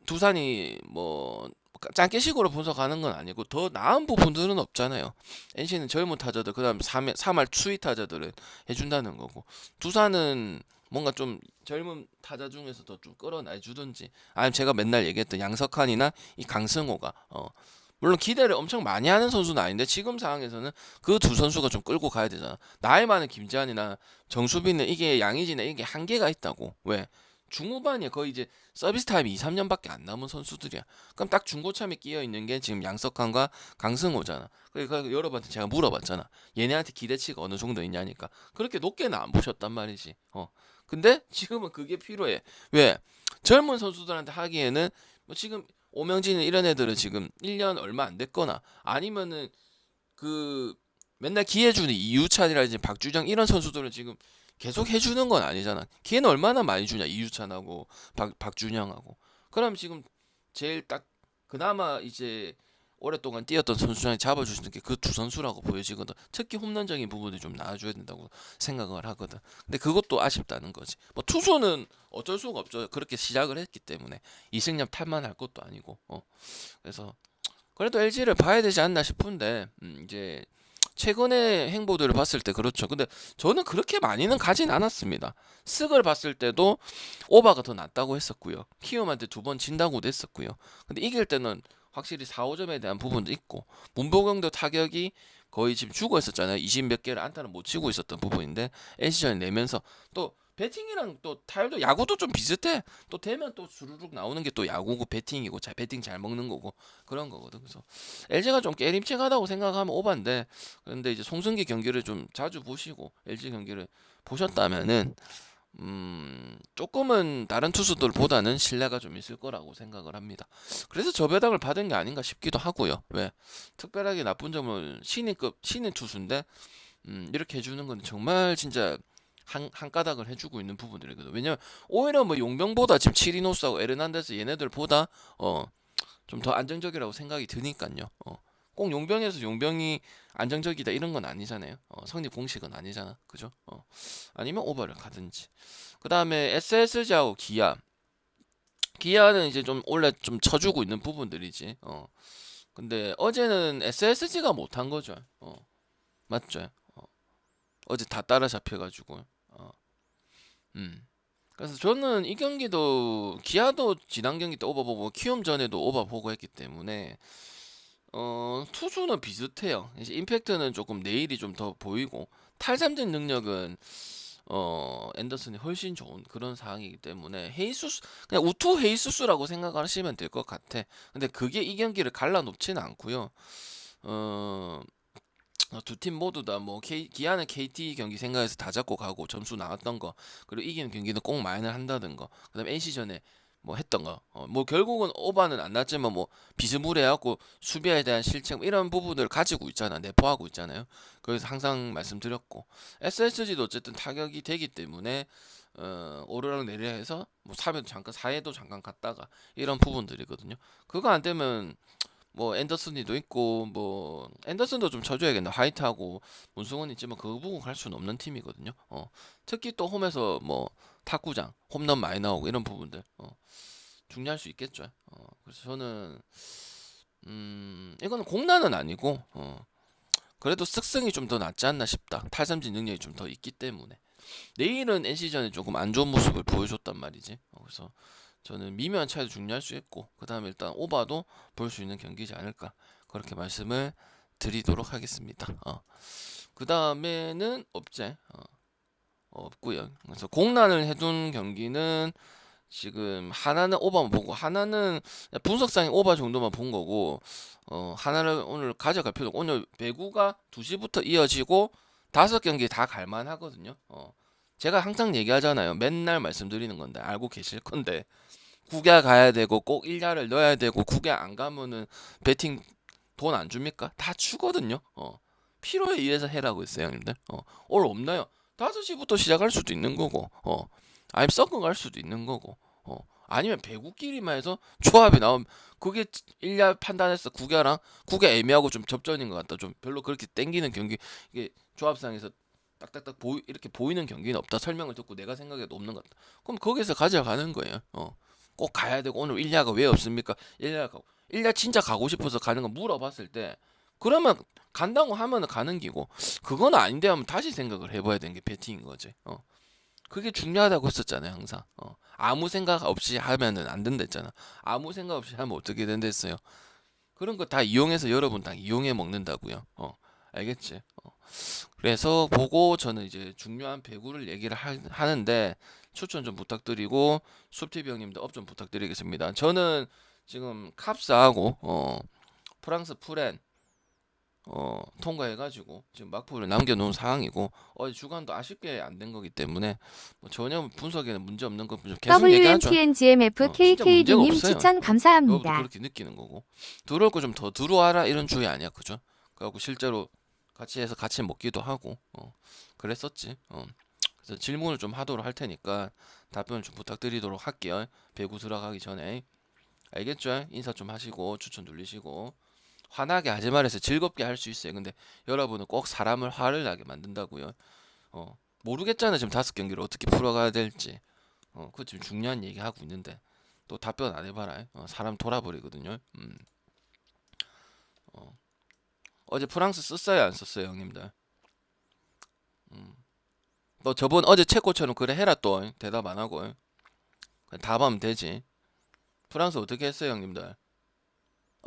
두산이 뭐 짱깨식으로 분석하는 건 아니고 더 나은 부분들은 없잖아요. NC는 젊은 타자들 그다음 3할 추위 타자들은 해준다는 거고 두산은 뭔가 좀 젊은 타자 중에서도 좀 끌어내 주든지 아니면 제가 맨날 얘기했던 양석환이나 이 강승호가 물론 기대를 엄청 많이 하는 선수는 아닌데 지금 상황에서는 그 두 선수가 좀 끌고 가야 되잖아. 나이 많은 김재환이나 정수빈은 이게 양의지나 이게 한계가 있다고. 왜? 중후반이야. 거의 이제 서비스 타임이 2, 3년밖에 안 남은 선수들이야. 그럼 딱 중고참에 끼어 있는 게 지금 양석환과 강승호잖아. 그러니까 여러분한테 제가 물어봤잖아. 얘네한테 기대치가 어느 정도 있냐니까. 그렇게 높게는 안 보셨단 말이지. 근데 지금은 그게 필요해. 왜? 젊은 선수들한테 하기에는 뭐 지금 오명진 이런 애들은 지금 1년 얼마 안 됐거나 아니면은 그 맨날 기회주는 이유찬이라든지 박주장 이런 선수들은 지금 계속 해주는 건 아니잖아. 기회는 얼마나 많이 주냐 이유찬하고 박준영하고. 그럼 지금 제일 딱 그나마 이제 오랫동안 뛰었던 선수 중에 잡아주시는 게 그 두 선수라고 보여지거든. 특히 홈런적인 부분이 좀 나아줘야 된다고 생각을 하거든. 근데 그것도 아쉽다는 거지. 뭐 투수는 어쩔 수가 없죠. 그렇게 시작을 했기 때문에 이승엽 탈만할 것도 아니고. 그래서 그래도 LG를 봐야 되지 않나 싶은데 이제 최근의 행보들을 봤을 때 그렇죠. 근데 저는 그렇게 많이는 가진 않았습니다. 쓱을 봤을 때도 오바가 더 낫다고 했었고요. 키움한테 2번 진다고도 했었고요. 근데 이길 때는 확실히 4, 5점에 대한 부분도 있고 문보경도 타격이 거의 지금 죽어 있었잖아요. 20 몇 개를 안타는 못 치고 있었던 부분인데 NC전에 내면서 또 배팅이랑 또 타율도 야구도 좀 비슷해. 또 되면 또 수르륵 나오는 게 또 야구고 배팅이고 배팅 잘 먹는 거고 그런 거거든. 그래서 LG가 좀 깨림칙하다고 생각하면 오반데 그런데 이제 송승기 경기를 좀 자주 보시고 LG 경기를 보셨다면은 조금은 다른 투수들보다는 신뢰가 좀 있을 거라고 생각을 합니다. 그래서 저 배당을 받은 게 아닌가 싶기도 하고요. 왜 특별하게 나쁜 점은 신인급 신인 투수인데 이렇게 해주는 건 정말 진짜 한 가닥을 해주고 있는 부분들이거든. 왜냐면 오히려 뭐 용병보다 지금 치리노스하고 에르난데스 얘네들보다 좀 더 안정적이라고 생각이 드니까요. 꼭 용병에서 용병이 안정적이다 이런 건 아니잖아요. 성립 공식은 아니잖아, 그죠? 아니면 오버를 가든지. 그 다음에 SSG하고 기아는 이제 좀 원래 좀 쳐주고 있는 부분들이지. 근데 어제는 SSG가 못한 거죠. 맞죠? 어제 다 따라잡혀가지고. 음. 그래서 저는 이 경기도 기아도 지난 경기 때 오버 보고 키움 전에도 오버 보고 했기 때문에 투수는 비슷해요. 이제 임팩트는 조금 내일이 좀 더 보이고 탈삼진 능력은 앤더슨이 훨씬 좋은 그런 상황이기 때문에 헤이수스 그냥 우투 헤이수스라고 생각하시면 될 것 같아. 근데 그게 이 경기를 갈라놓지는 않고요. 두 팀 모두 다 뭐 기아는 KT 경기 생각해서 다 잡고 가고 점수 나왔던 거 그리고 이기는 경기는 꼭 마인을 한다든 거 그다음에 NC전에 뭐 했던 거 뭐 결국은 오바는 안 났지만 뭐 비스무리해갖고 수비에 대한 실책 이런 부분을 가지고 있잖아 내포하고 있잖아요. 그래서 항상 말씀드렸고 SSG도 어쨌든 타격이 되기 때문에 오르락 내리락 해서 뭐 3회도 잠깐 4회도 잠깐 갔다가 이런 부분들이거든요. 그거 안 되면 뭐 앤더슨이도 있고 뭐 앤더슨도 좀 쳐줘야겠네. 화이트하고 문승원 있지만 그 부분 갈 수는 없는 팀이거든요. 특히 또 홈에서 뭐 탁구장 홈런 많이 나오고 이런 부분들 중요할 수 있겠죠. 그래서 저는 이거는 공란은 아니고 그래도 쓱승이 좀 더 낫지 않나 싶다. 탈삼진 능력이 좀 더 있기 때문에 내일은 NC전에 조금 안 좋은 모습을 보여줬단 말이지. 그래서 저는 미묘한 차이도 중요할 수 있고 그 다음에 일단 오바도 볼 수 있는 경기지 않을까 그렇게 말씀을 드리도록 하겠습니다. 그 다음에는 없고요. 그래서 공란을 해둔 경기는 지금 하나는 오바만 보고 하나는 분석상의 오바 정도만 본 거고 하나를 오늘 가져갈 필요 없고 오늘 배구가 2시부터 이어지고 5경기 다 갈만하거든요. 제가 항상 얘기하잖아요. 맨날 말씀드리는 건데 알고 계실 건데 국야 가야 되고 꼭 1야를 넣어야 되고 국야 안 가면은 배팅 돈 안 줍니까? 다 주거든요. 필요에 의해서 해라고 했어요, 형님들. 오늘 없나요? 5시부터 시작할 수도 있는 거고, 아니면 섞어 갈 수도 있는 거고, 아니면 배구끼리만 해서 조합이 나오면 그게 1야 판단해서 국야 애매하고 좀 접전인 것 같다. 좀 별로 그렇게 땡기는 경기 이게 조합상에서 딱딱딱 이렇게 보이는 경기는 없다. 설명을 듣고 내가 생각해도 없는 것 같다. 그럼 거기서 가져가는 거예요. 꼭 가야 되고 오늘 1야가 왜 없습니까? 1야 진짜 가고 싶어서 가는 거 물어봤을 때 그러면 간다고 하면은 가는 기고 그건 아닌데 하면 다시 생각을 해봐야 되는 게 배팅인 거지. 그게 중요하다고 했었잖아요 항상. 아무 생각 없이 하면은 안 된다 했잖아. 아무 생각 없이 하면 어떻게 된다 했어요. 그런 거 다 이용해서 여러분 다 이용해 먹는다고요. 알겠지? 그래서 보고 저는 이제 중요한 배구를 얘기를 하는데 추천 좀 부탁드리고 숲TV 형님도 업 좀 부탁드리겠습니다. 저는 지금 캅스하고 프랑스 프렌 통과해가지고 지금 막부를 남겨놓은 상황이고 어제 주간도 아쉽게 안 된 거기 때문에 뭐 전혀 분석에는 문제 없는 거 계속 얘기하죠. WNTNGMF 진짜 문제가 KKD님 없어요. 추천 여러분도 감사합니다. 그렇게 느끼는 거고 들어올 거 좀 더 들어와라 이런 주의 아니야, 그죠? 그래갖고 실제로 같이 해서 같이 먹기도 하고 그랬었지. 그래서 질문을 좀 하도록 할 테니까 답변을 좀 부탁드리도록 할게요. 배구 들어가기 전에. 알겠죠? 인사 좀 하시고 추천 눌리시고 화나게 하지 말아서 즐겁게 할 수 있어요. 근데 여러분은 꼭 사람을 화를 나게 만든다고요. 모르겠잖아. 지금 5경기를 어떻게 풀어가야 될지. 그거 지금 중요한 얘기 하고 있는데 또 답변 안 해봐라. 사람 돌아버리거든요. 어제 프랑스 썼어요, 안 썼어요, 형님들? 너 저번 어제 체코처럼 그래 해라 또. 대답 안 하고. 그냥 답하면 되지. 프랑스 어떻게 했어요, 형님들?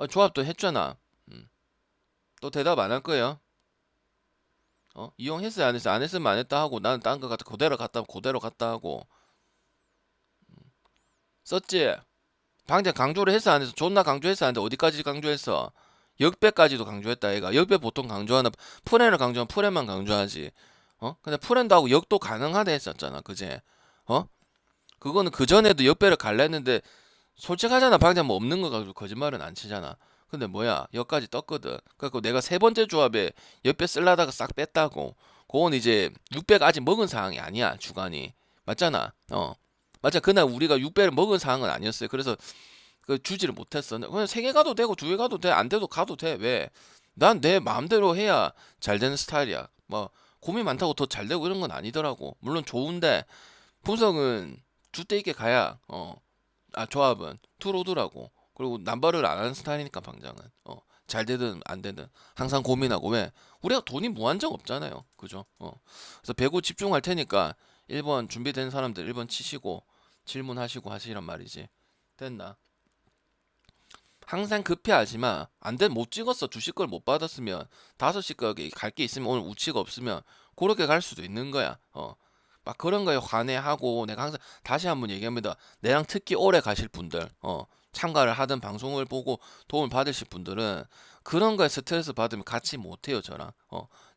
조합도 했잖아. 또 대답 안 할 거예요. 이용했어요, 안 했어요? 안 했으면 안 했다 하고 나는 딴 거 갖다 그대로 갔다 그대로 갔다 하고 썼지. 방금 강조를 했어 안 했어? 존나 강조했어 안 했어? 어디까지 강조했어? 역배까지도 강조했다 얘가. 역배 보통 강조하나? 프렌을 강조하면 프렌만 강조하지. 근데 프렌도 하고 역도 가능하다 했었잖아, 그제? 그거는 그 전에도 역배를 갈라 했는데 솔직하잖아. 방금 뭐 없는 거 가지고 거짓말은 안 치잖아. 근데 뭐야, 역까지 떴거든. 그래갖고 내가 세 번째 조합에 역배 쓸라다가 싹 뺐다고. 그건 이제 6배가 아직 먹은 상황이 아니야, 주간이. 맞잖아. 맞아. 그날 우리가 6배를 먹은 상황은 아니었어요. 그래서 그 주지를 못했어. 그냥 3개 가도 되고 2개 가도 돼. 안 돼도 가도 돼. 왜? 난 내 마음대로 해야 잘 되는 스타일이야. 뭐 고민 많다고 더 잘 되고 이런 건 아니더라고. 물론 좋은데 분석은 주대 있게 가야 조합은 투로드라고. 그리고 남발을 안 하는 스타일이니까 방장은 잘 되든 안 되든 항상 고민하고. 왜? 우리가 돈이 무한정 없잖아요. 그죠? 그래서 배구 집중할 테니까 1번 준비된 사람들 1번 치시고 질문하시고 하시란 말이지. 됐나? 항상 급해하지 마. 안 돼, 못 찍었어. 2시 걸 못 받았으면 5시 거에 갈 게 있으면 오늘 우치가 없으면 그렇게 갈 수도 있는 거야. 막 그런 거에 관해하고. 내가 항상 다시 한번 얘기합니다. 내랑 특히 오래 가실 분들, 참가를 하든 방송을 보고 도움을 받으실 분들은 그런 거에 스트레스 받으면 같이 못해요, 저랑.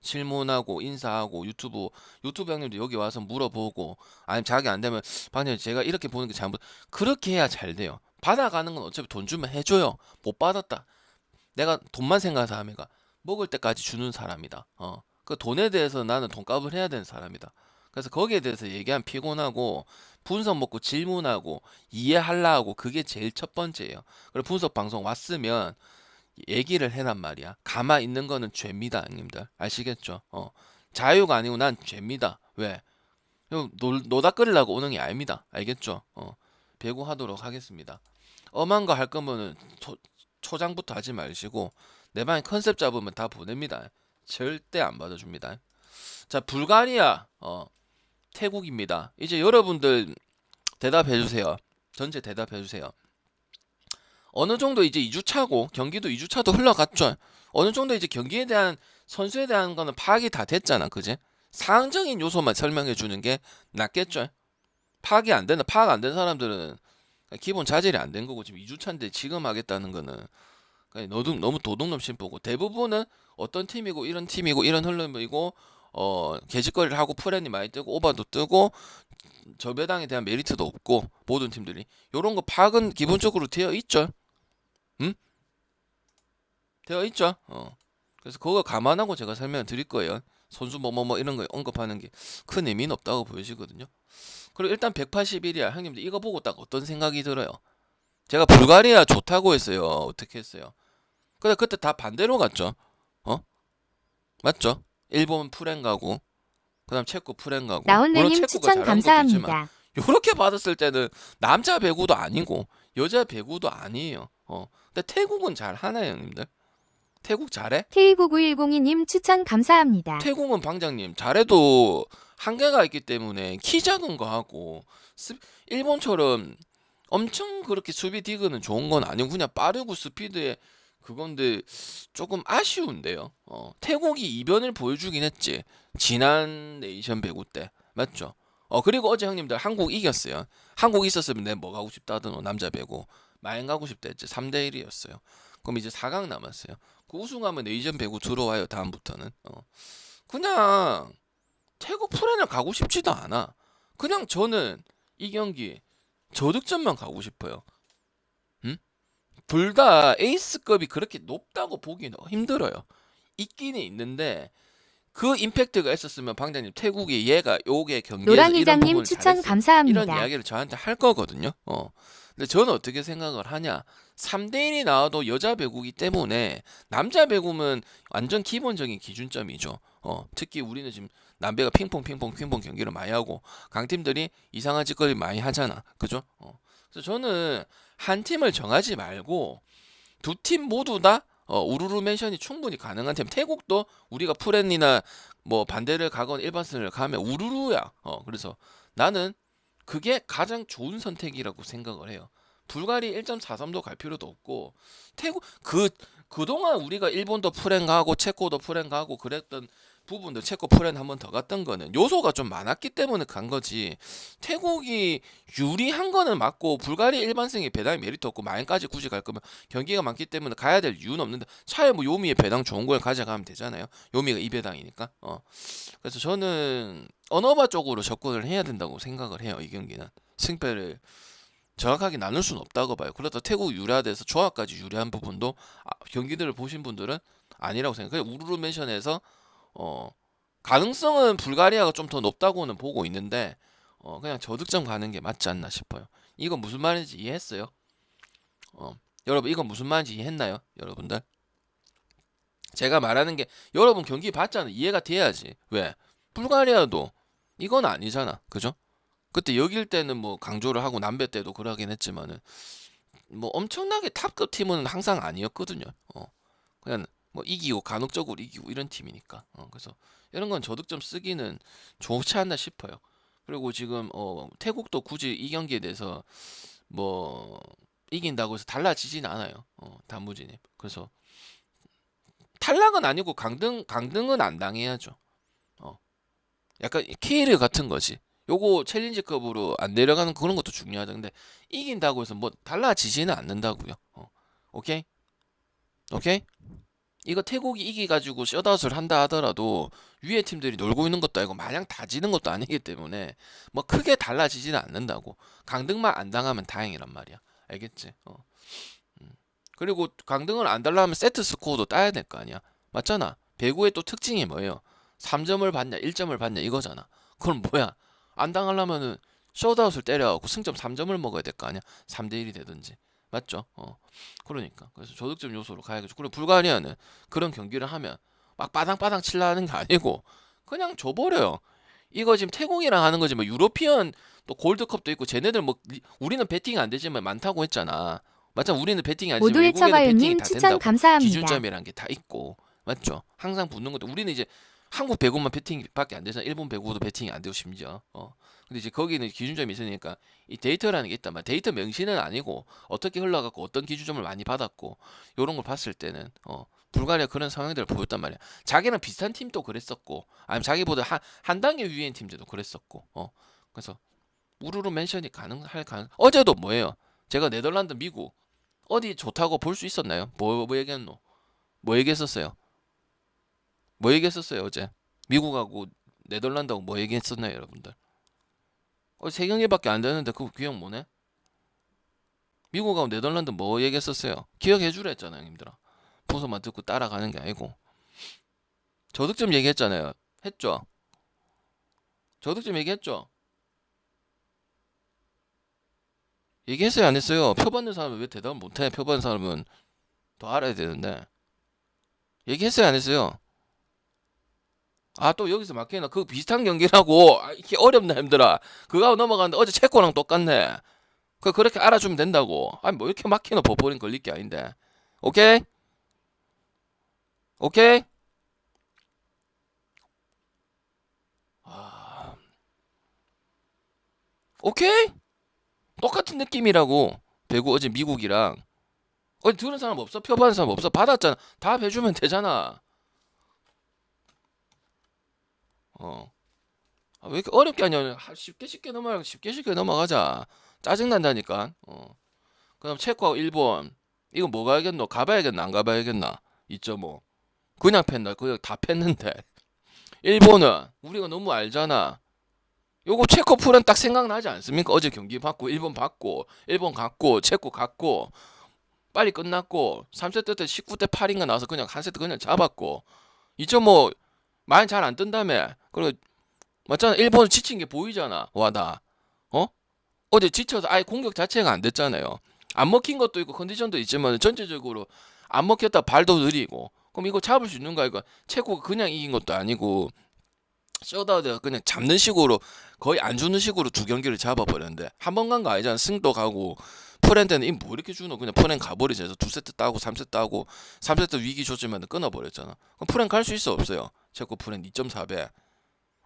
질문하고 인사하고 유튜브 형님도 여기 와서 물어보고, 아니면 자기 안 되면 방금 제가 이렇게 보는 게 잘못. 그렇게 해야 잘 돼요. 받아가는 건 어차피 돈 주면 해줘요. 못 받았다, 내가 돈만 생각해서 하면 먹을 때까지 주는 사람이다. 그 돈에 대해서 나는 돈값을 해야 되는 사람이다. 그래서 거기에 대해서 얘기하면 피곤하고, 분석 먹고 질문하고 이해하려고, 그게 제일 첫 번째예요. 그리고 분석 방송 왔으면 얘기를 해란 말이야. 가만히 있는 거는 죄입니다, 형님들. 아시겠죠? 자유가 아니고 난 죄입니다. 왜? 노다 끓이려고 오는 게 아닙니다. 알겠죠? 배구 하도록 하겠습니다. 엄한 거 할 거면은 초장부터 하지 마시고 내 방에 컨셉 잡으면 다 보냅니다. 절대 안 받아줍니다. 자, 불가리아, 태국입니다. 이제 여러분들 대답해주세요. 전체 대답해주세요. 어느 정도 이제 2주차고 경기도 2주차도 흘러갔죠. 어느 정도 이제 경기에 대한, 선수에 대한 거는 파악이 다 됐잖아, 그제? 상황적인 요소만 설명해 주는 게 낫겠죠. 파악 안 된 사람들은 기본 자질이 안 된 거고, 지금 2주차인데 지금 하겠다는 거는 너무 도둑놈 심보고. 대부분은 어떤 팀이고 이런 팀이고 이런 흐름이고 개짓거리를 하고 프렌이 많이 뜨고 오버도 뜨고 저배당에 대한 메리트도 없고, 모든 팀들이 요런 거 파악은 기본적으로 되어 있죠. 응? 되어 있죠. 그래서 그거 감안하고 제가 설명을 드릴 거예요. 선수 뭐뭐뭐 이런 거 언급하는 게 큰 의미는 없다고 보여지거든요. 그리고 일단 181이야. 형님들 이거 보고 딱 어떤 생각이 들어요? 제가 불가리아 좋다고 했어요, 어떻게 했어요? 근데 그때 다 반대로 갔죠. 맞죠? 일본 프렌 가고 그다음 체코 프렌 가고. 물론 나온느님 체코가 추천 잘하는 것도 있지만 감사합니다. 요렇게 받았을 때는 남자 배구도 아니고 여자 배구도 아니에요. 근데 태국은 잘 하나요, 형님들? 태국 잘해? K99102님 추천 감사합니다. 태국은 방장님 잘해도 한계가 있기 때문에 키 작은 거 하고, 일본처럼 엄청 그렇게 수비 디그는 좋은 건 아니고 그냥 빠르고 스피드에 그건데 조금 아쉬운데요. 태국이 이변을 보여주긴 했지, 지난 네이션 배구 때. 맞죠? 그리고 어제 형님들 한국 이겼어요. 한국 있었으면 내가 뭐 가고 싶다 하던, 남자 배구 마인 가고 싶다 했지. 3대1이었어요. 그럼 이제 4강 남았어요. 그 우승하면 네이션 배구 들어와요, 다음부터는. 그냥 태국 프렌을 가고 싶지도 않아. 그냥 저는 이 경기 저득점만 가고 싶어요. 응? 둘 다 에이스급이 그렇게 높다고 보기는 힘들어요. 있기는 있는데 그 임팩트가 있었으면 방장님 태국이 얘가 요게 경기에서 이런 노랑이장님 부분을 추천 잘했어. 이런 감사합니다. 이야기를 저한테 할 거거든요. 근데 저는 어떻게 생각을 하냐? 3대1이 나와도 여자 배구기 때문에 남자 배구는 완전 기본적인 기준점이죠. 특히 우리는 지금 남배가 핑퐁 경기를 많이 하고 강팀들이 이상한 짓거리 많이 하잖아. 그죠? 그래서 저는 한 팀을 정하지 말고 두 팀 모두 다 우르르 멘션이 충분히 가능한 팀. 태국도 우리가 프렌이나 뭐 반대를 가건 일반선을 가면 우르르야. 그래서 나는 그게 가장 좋은 선택이라고 생각을 해요. 불가리 1.43도 갈 필요도 없고 태국 그동안 우리가 일본도 프렌 가고 체코도 프렌 가고 그랬던 부분들 체코 프렌 한 번 더 갔던 거는 요소가 좀 많았기 때문에 간 거지. 태국이 유리한 거는 맞고 불가리 일반생이 배당이 메리트 없고 마인까지 굳이 갈 거면 경기가 많기 때문에 가야 될 이유는 없는데 차라리 뭐 요미의 배당 좋은 걸 가져가면 되잖아요. 요미가 이 배당이니까. 그래서 저는 언어바 쪽으로 접근을 해야 된다고 생각을 해요. 이 경기는 승패를 정확하게 나눌 수는 없다고 봐요. 그래도 태국 유리화돼서 조합까지 유리한 부분도 경기들을 보신 분들은 아니라고 생각해요. 우르르 멘션에서 가능성은 불가리아가 좀 더 높다고는 보고 있는데 그냥 저득점 가는 게 맞지 않나 싶어요. 이건 무슨 말인지 이해했어요? 여러분 이건 무슨 말인지 이해했나요? 여러분들? 제가 말하는 게 여러분 경기 봤잖아. 이해가 돼야지. 왜? 불가리아도 이건 아니잖아. 그죠? 그때 여길 때는 뭐 강조를 하고 남배 때도 그러긴 했지만은 뭐 엄청나게 탑급 팀은 항상 아니었거든요. 그냥 뭐 이기고 간혹적으로 이기고 이런 팀이니까. 그래서 이런 건 저득점 쓰기는 좋지 않나 싶어요. 그리고 지금 태국도 굳이 이 경기에 대해서 뭐 이긴다고 해서 달라지진 않아요. 단무지님. 그래서 탈락은 아니고 강등은 안 당해야죠. 약간 K리그 같은 거지. 요거 챌린지급으로 안 내려가는 그런 것도 중요하죠. 근데 이긴다고 해서 뭐 달라지지는 않는다고요. 오케이? 오케이? 이거 태국이 이기가지고 셧아웃을 한다 하더라도 위에 팀들이 놀고 있는 것도 아니고 마냥 다 지는 것도 아니기 때문에 뭐 크게 달라지지는 않는다고. 강등만 안 당하면 다행이란 말이야. 알겠지? 그리고 강등을 안 달라면 세트 스코어도 따야 될 거 아니야. 맞잖아. 배구의 또 특징이 뭐예요? 3점을 받냐 1점을 받냐 이거잖아. 그럼 뭐야? 안 당하려면은 셧아웃을 때려갖고 승점 3점을 먹어야 될 거 아니야. 3대1이 되든지. 맞죠? 그러니까. 그래서 저득점 요소로 가야겠죠. 그리고 불가리아는 그런 경기를 하면 막 빠당빠당 칠라 하는 게 아니고 그냥 줘버려요. 이거 지금 태국이랑 하는 거지 뭐 유로피언 또 골드컵도 있고 쟤네들 뭐 우리는 배팅이 안 되지만 많다고 했잖아. 맞잖아. 우리는 배팅이 안 되지만 모두 외국에는 배팅이 해쳐봐요님 다 추천 된다고. 감사합니다. 기준점이란 게 다 있고. 맞죠? 항상 붙는 것도 우리는 이제 한국 배구만 배팅밖에 안 되잖아. 일본 배구도 배팅이 안 되고 심지어. 근데 이제 거기는 기준점이 있으니까 이 데이터라는 게 있단 말이야. 데이터 명시는 아니고 어떻게 흘러갔고 어떤 기준점을 많이 받았고 요런 걸 봤을 때는 불가리아 그런 상황들을 보였단 말이야. 자기랑 비슷한 팀도 그랬었고 아니면 자기보다 한 단계 위인 팀들도 그랬었고 그래서 우르르 멘션이 가능할 가능. 어제도 뭐예요? 제가 네덜란드 미국 어디 좋다고 볼 수 있었나요? 뭐 얘기했노? 뭐 얘기했었어요? 뭐 얘기했었어요 어제? 미국하고 네덜란드하고 뭐 얘기했었나요 여러분들? 세 경기밖에 안 되는데 그거 기억 뭐네? 미국하고 네덜란드 뭐 얘기했었어요? 기억해 주라 했잖아요 형님들아. 보서만 듣고 따라가는 게 아니고. 저득점 얘기했잖아요. 했죠? 저득점 얘기했죠? 얘기했어요 안 했어요? 표 받는 사람은 왜 대답을 못해? 표 받는 사람은 더 알아야 되는데. 얘기했어요 안 했어요? 아 또 여기서 막히나 그 비슷한 경기라고. 이게 어렵나 힘들어. 그거 넘어가는데 어제 체코랑 똑같네. 그렇게 알아주면 된다고. 아니 뭐 이렇게 막히나 버퍼링 걸릴 게 아닌데. 오케이? 오케이? 오케이? 똑같은 느낌이라고. 배구 어제 미국이랑 어제 들은 사람 없어? 표 받은 사람 없어? 받았잖아. 다 해주면 되잖아. 왜 이렇게 어렵게 하냐? 쉽게 넘어가자. 짜증 난다니까. 그럼 체코하고 일본 이거 뭐 가야겠노? 가봐야겠나? 안 가봐야겠나? 2.5 그냥 팼나? 그냥 다 팼는데. 일본은 우리가 너무 알잖아. 요거 체코 풀은 딱 생각나지 않습니까? 어제 경기 받고 일본 받고 일본 갔고 체코 갔고 빨리 끝났고 3세트 때 19대 8인가 나와서 그냥 한 세트 그냥 잡았고 2.5 많이 잘 안 뜬다며. 그리고 맞잖아. 일본 지친 게 보이잖아. 와다. 어? 어제 지쳐서 아예 공격 자체가 안 됐잖아요. 안 먹힌 것도 있고 컨디션도 있지만 전체적으로 안 먹혔다 발도 느리고. 그럼 이거 잡을 수 있는가 이거. 체코가 그냥 이긴 것도 아니고 셧아웃 그냥 잡는 식으로 거의 안 주는 식으로 두 경기를 잡아버렸는데 한 번 간 거 아니잖아. 승도 가고 프렌트는 뭐 이렇게 주노. 그냥 프렌 가버리자. 해서 2세트 따고 3세트 따고 3세트 위기 조짐한테 끊어버렸잖아. 그럼 프렌 갈 수 있어 없어요? 체코 프렌 2.4배.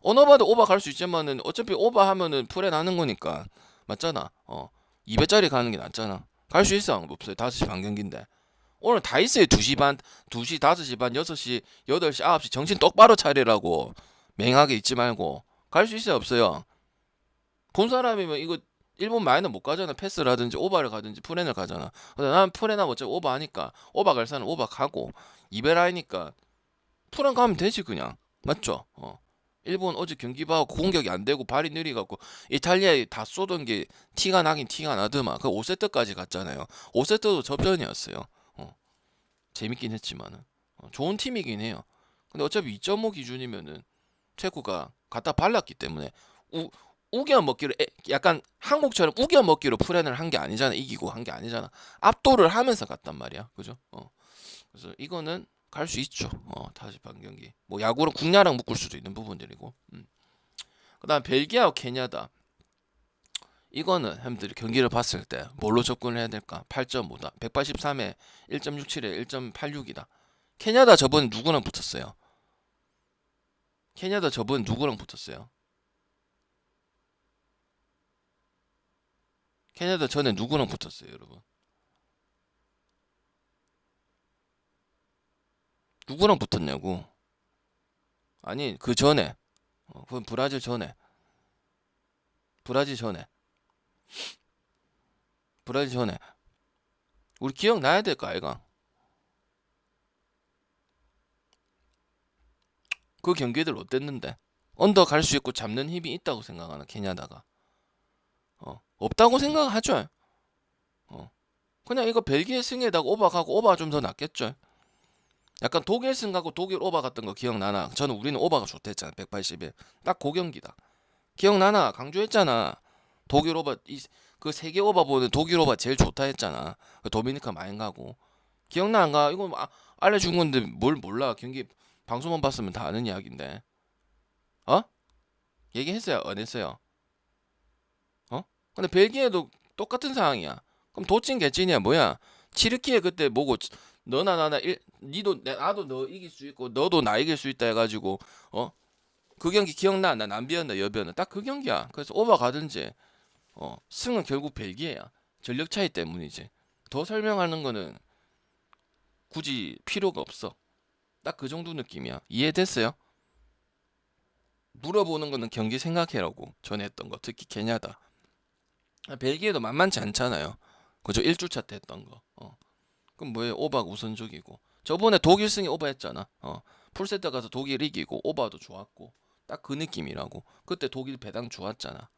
어너바도 오버 갈 수 있지만은 어차피 오버하면은 프렌 하는 거니까 맞잖아. 2배짜리 가는 게 낫잖아. 갈 수 있어 없어요? 5시 반 경기인데 오늘 다 있어요. 2시 반, 2시, 5시 반, 6시, 8시, 9시 정신 똑바로 차리라고. 맹하게 있지 말고. 갈 수 있어요 없어요? 본 사람이면 이거 일본 마이너 못 가잖아. 패스를 하든지 오버를 가든지 프렌을 가잖아. 근데 난 프렌하면 어차피 오버 하니까 오버 갈 사람 오버 가고 2배라이니까 프렌 가면 되지 그냥. 맞죠? 일본 어제 경기 봐고 공격이 안 되고 발이 느리갖고 이탈리아에 다 쏘던 게 티가 나긴 티가 나더만. 그 5세트까지 갔잖아요. 5세트도 접전이었어요. 재밌긴 했지만은 좋은 팀이긴 해요. 근데 어차피 2.5 기준이면은 체코가 갖다 발랐기 때문에 우겨 먹기로 약간 한국처럼 우겨 먹기로 프렌을 한 게 아니잖아. 이기고 한 게 아니잖아. 압도를 하면서 갔단 말이야. 그죠? 그래서 이거는 갈 수 있죠. 다시 반경기. 뭐 야구랑 국야랑 묶을 수도 있는 부분들이고. 그다음 벨기에와 케냐다. 이거는 햄들이 경기를 봤을 때 뭘로 접근을 해야 될까? 8.5다. 183에 1.67에 1.86이다. 케냐다 저번에 누구랑 붙었어요? 케냐다 저번에 누구랑 붙었어요? 케냐다 전에 누구랑 붙었어요, 여러분? 누구랑 붙었냐고? 아니, 그 전에. 그건 브라질 전에. 브라질 전에. 브라질 전에. 우리 기억나야 될 거 아이가? 그 경기들 어땠는데? 언더 갈 수 있고 잡는 힘이 있다고 생각하는 케냐다가. 없다고 생각하죠. 그냥 이거 벨기에 승에다가 오버 가고 오버가 좀 더 낫겠죠. 약간 독일 승하고 독일 오버 갔던 거 기억나나? 저는 우리는 오버가 좋다 했잖아. 181. 딱 그 경기다. 기억나나? 강조했잖아. 독일 오버 그 세계 오버 보는 독일 오버 제일 좋다 했잖아. 그 도미니카 많이 가고. 기억나 안 가? 이거 알려준 건데 뭘 몰라. 경기 방송만 봤으면 다 아는 이야기인데. 어? 얘기했어요? 안 했어요? 근데 벨기에도 똑같은 상황이야. 그럼 도찐 개찐이야 뭐야? 치르키에 그때 뭐고 너나 나나 니도 나도 너 이길 수 있고 너도 나 이길 수 있다 해가지고 그 경기 기억나? 나 남비였나 여비였나? 딱 그 경기야. 그래서 오버 가든지 승은 결국 벨기에야. 전력 차이 때문이지. 더 설명하는 거는 굳이 필요가 없어. 딱 그 정도 느낌이야. 이해됐어요? 물어보는 거는 경기 생각해라고 전에 했던 거. 특히 케냐다. 벨기에도 만만치 않잖아요. 그죠? 1주차 때 했던 거. 그럼 뭐예요? 오버가 우선적이고. 저번에 독일 승이 오버했잖아. 풀세트 가서 독일 이기고 오버도 좋았고. 딱 그 느낌이라고. 그때 독일 배당 좋았잖아.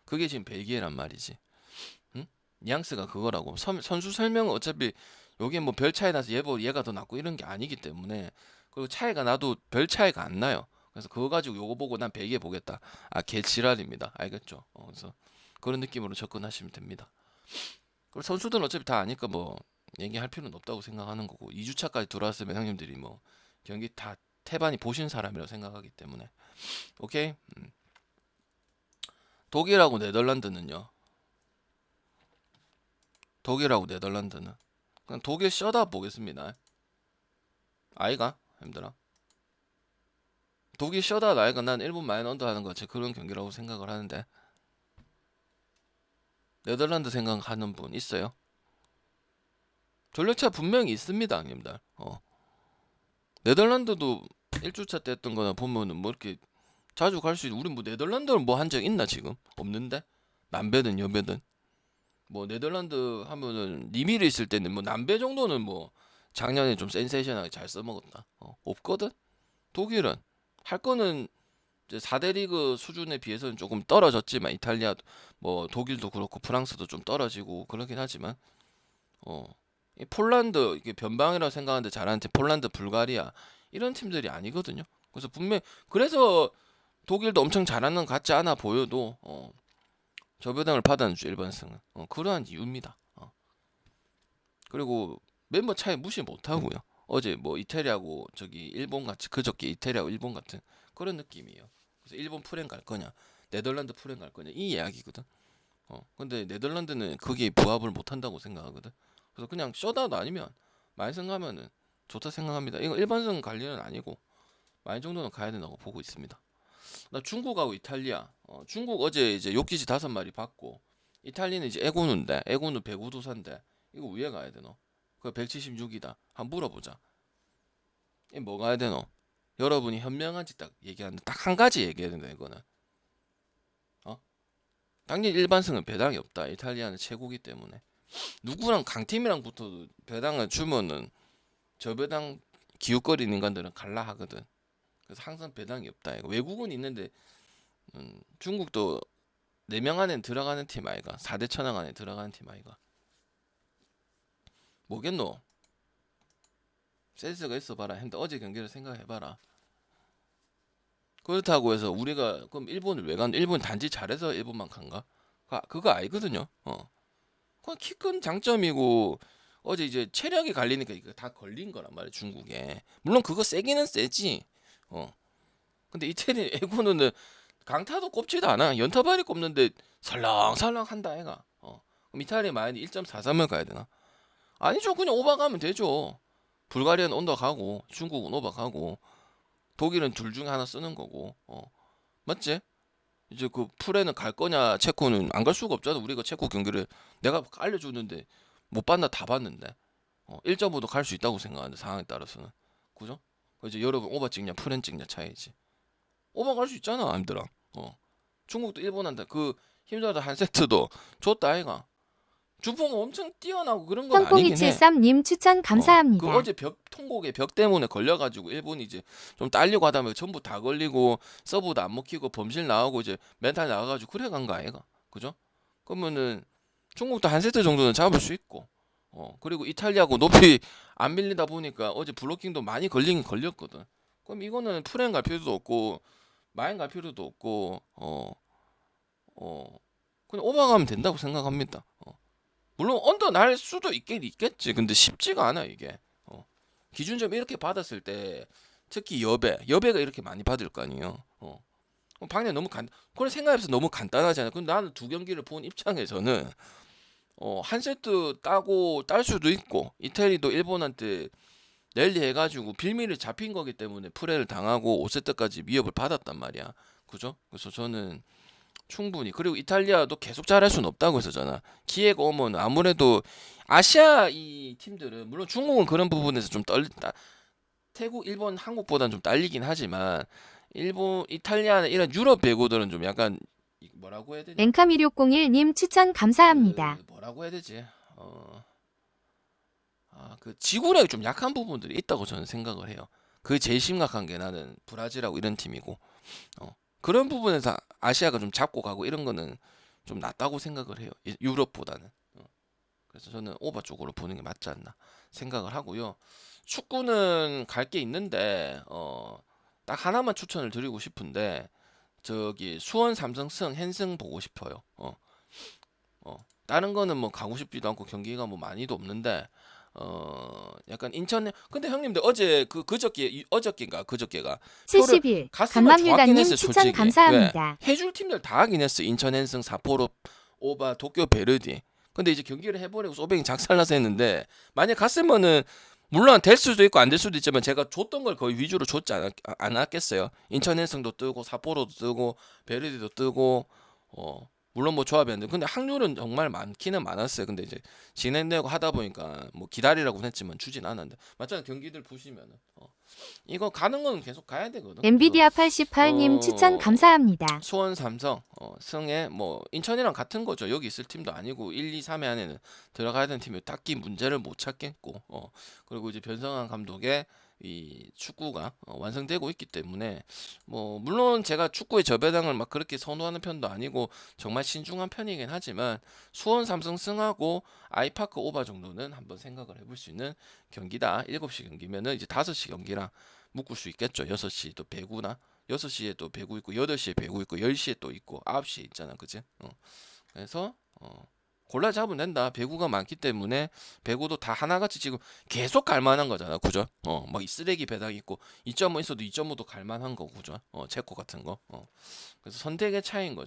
그게 지금 벨기에란 말이지. 응? 뉘앙스가 그거라고. 선수 설명은 어차피 여기 뭐 별 차이 나서 얘가 더 낫고 이런 게 아니기 때문에. 그리고 차이가 나도 별 차이가 안 나요. 그래서 그거 가지고 요거 보고 난 벨기에 보겠다. 개 지랄입니다. 알겠죠? 그래서 그런 느낌으로 접근하시면 됩니다. 그리고 선수들은 어차피 다 아니까 뭐 얘기할 필요는 없다고 생각하는 거고 2주차까지 들어왔으면 형님들이 뭐 경기 다 태반이 보신 사람이라고 생각하기 때문에 오케이. 독일하고 네덜란드는요. 독일하고 네덜란드는 그냥 독일 셔다 보겠습니다. 아이가 힘들어. 독일 셔다 아이가 난 일본 마인 언더 하는 거 같이 그런 경기라고 생각을 하는데 네덜란드 생각하는 분 있어요? 전력차 분명히 있습니다, 형님들. 네덜란드도 1주차 때 했던 거나 보면은 뭐 이렇게 자주 갈 수 있는 우리 뭐 네덜란드는 뭐 한 적 있나 지금? 없는데? 남배든 여배든 뭐 네덜란드 하면은 니미르 있을 때는 뭐 남배 정도는 뭐 작년에 좀 센세이션하게 잘 써먹었다. 없거든? 독일은 할 거는 이제 4대 리그 수준에 비해서는 조금 떨어졌지만 이탈리아 뭐 독일도 그렇고 프랑스도 좀 떨어지고 그러긴 하지만 이 폴란드 이게 변방이라고 생각하는데 잘하는 팀 폴란드, 불가리아 이런 팀들이 아니거든요. 그래서 분명 그래서 독일도 엄청 잘하는 것 같지 않아 보여도 저배당을 받아주죠 일반승은. 그러한 이유입니다. 그리고 멤버 차이 무시 못하고요. 어제 뭐 이태리하고 저기 일본 같이 그저께 이태리하고 일본 같은 그런 느낌이에요. 그래서 일본 프랭 갈 거냐, 네덜란드 프랭 갈 거냐 이 이야기거든. 근데 네덜란드는 거기에 부합을 못한다고 생각하거든. 그래서 그냥 셧아웃 아니면 만승 가면은 좋다 생각합니다. 이거 일반승 갈 일은 아니고 만 정도는 가야 된다고 보고 있습니다. 나 중국하고 이탈리아. 중국 어제 이제 요키지 5마리 받고 이탈리아는 이제 에고누인데 에고누 배구도사인데 이거 위에 가야 되노? 그 176이다. 한번 물어보자. 이 뭐 가야 되노? 여러분이 현명한지 딱 얘기하는데 딱 한 가지 얘기해야 된다 이거는. 당연히 일반승은 배당이 없다. 이탈리아는 최고기 때문에. 누구랑 강팀이랑 붙어도 배당을 주면은 저 배당 기웃거리는 인간들은 갈라 하거든. 그래서 항상 배당이 없다. 이거. 외국은 있는데 중국도 4명 안에 들어가는 팀 아이가. 4대 천왕 안에 들어가는 팀 아이가. 뭐겠노? 센스가 있어봐라. 했는데 어제 경기를 생각해봐라. 그렇다고 해서 우리가 그럼 일본을 왜 간? 일본 단지 잘해서 일본만 간가? 그거 아니거든요. 그건 키 큰 장점이고 어제 이제 체력이 갈리니까 이거 다 걸린 거란 말이야 중국에. 물론 그거 세기는 세지. 근데 이태리 에고는 강타도 꼽지도 않아. 연타발이 꼽는데 설렁설렁 한다 애가. 그럼 이탈리아 만약에 1.43을 가야 되나? 아니죠. 그냥 오바 가면 되죠. 불가리아는 온도 가고 중국은 오바 가고 독일은 둘 중에 하나 쓰는 거고. 맞지? 이제 그 풀에는 갈 거냐 체코는 안 갈 수가 없잖아. 우리가 체코 경기를 내가 알려줬는데 못 봤나 다 봤는데 1.5도 갈 수 있다고 생각하는데 상황에 따라서는 그죠? 이제 여러분 오바 찍냐 풀엔 찍냐 차이지. 오바 갈 수 있잖아 아님들아. 중국도 일본한테 그 힘들다 한 세트도 줬다 아이가. 주풍 엄청 뛰어나고 그런 건 아니긴 해. 3073님 추천 그 감사합니다. 어제 통곡에 벽 때문에 걸려가지고 일본이 이제 좀 딸리고 하다 보면 전부 다 걸리고 서브도 안 먹히고 범실 나오고 이제 멘탈 나가가지고 그래 간 거 아이가. 그죠? 그러면은 중국도 한 세트 정도는 잡을 수 있고 그리고 이탈리아하고 높이 안 밀리다 보니까 어제 블로킹도 많이 걸리긴 걸렸거든. 그럼 이거는 프랭 갈 필요도 없고 마인 갈 필요도 없고 그냥 오버가면 된다고 생각합니다. 물론 언더 날 수도 있겠지. 근데 쉽지가 않아 이게. 기준점 이렇게 받았을 때 특히 여배가 이렇게 많이 받을 거 아니에요. 방향 너무 그런 생각해서 너무 간단하잖아. 근데 나는 두 경기를 본 입장에서는 한 세트 따고 딸 수도 있고 이태리도 일본한테 랠리 해가지고 빌미를 잡힌 거기 때문에 프레를 당하고 5세트까지 위협을 받았단 말이야. 그죠? 그래서 저는 충분히 그리고 이탈리아도 계속 잘할 수는 없다고 했었잖아. 기회가 오면 아무래도 아시아 이 팀들은 물론 중국은 그런 부분에서 좀 떨린다. 태국, 일본, 한국보다는 좀 딸리긴 하지만 일본, 이탈리아는 이런 유럽 배구들은 좀 약간 뭐라고 해야 되냐? 엔카미료01님 추천 감사합니다. 뭐라고 해야 되지? 그 지구력이 좀 약한 부분들이 있다고 저는 생각을 해요. 그게 제일 심각한 게 나는 브라질하고 이런 팀이고 그런 부분에서 아시아가 좀 잡고 가고 이런 거는 좀 낫다고 생각을 해요. 유럽보다는. 그래서 저는 오바 쪽으로 보는 게 맞지 않나 생각을 하고요. 축구는 갈 게 있는데 딱 하나만 추천을 드리고 싶은데 저기 수원 삼성승 헨승 보고 싶어요. 다른 거는 뭐 가고 싶지도 않고 경기가 뭐 많이도 없는데 약간 인천 근데 형님들 어제 어저께가 표를 70일 갔으면 좋았긴 간맘유다님 했어 추천 솔직히. 감사합니다. 왜? 해줄 팀들 다 하긴 했어. 인천 헨승 사포로 오바 도쿄 베르디. 근데 이제 경기를 해버리고 소뱅이 작살나서 했는데 만약 갔으면은 물론 될 수도 있고 안 될 수도 있지만 제가 줬던 걸 거의 위주로 줬지 않았겠어요. 인천 헨승도 뜨고 사포로도 뜨고 베르디도 뜨고 물론 뭐 조합이 안 돼. 근데 확률은 정말 많기는 많았어요. 근데 이제 진행되고 하다 보니까 뭐 기다리라고 했지만 주진 않았는데 맞잖아요. 경기들 보시면은 이거 가는 거는 계속 가야 되거든. 엔비디아 88님 추천 어, 감사합니다. 수원 삼성 승에 뭐 인천이랑 같은 거죠. 여기 있을 팀도 아니고 1, 2, 3회 안에는 들어가야 되는 팀이 딱히 문제를 못 찾겠고 그리고 이제 변성환 감독의 이 축구가 완성되고 있기 때문에 뭐 물론 제가 축구의 저배당을 막 그렇게 선호하는 편도 아니고 정말 신중한 편이긴 하지만 수원 삼성 승하고 아이파크 오바 정도는 한번 생각을 해볼 수 있는 경기다. 7시 경기면은 이제 5시 경기랑 묶을 수 있겠죠. 6시 또 배구나 6시에 또 배구 있고 8시에 배구 있고 10시에 또 있고 9시에 있잖아. 그지? 그래서 골라 잡으면 된다. 배구가 많기 때문에 배구도 다 하나같이 지금 계속 갈만한 거잖아. 그죠? 막 이 쓰레기 배당 있고 2.5 있어도 2.5도 갈만한 거. 그죠? 체코 같은 거. 그래서 선택의 차이인 거죠.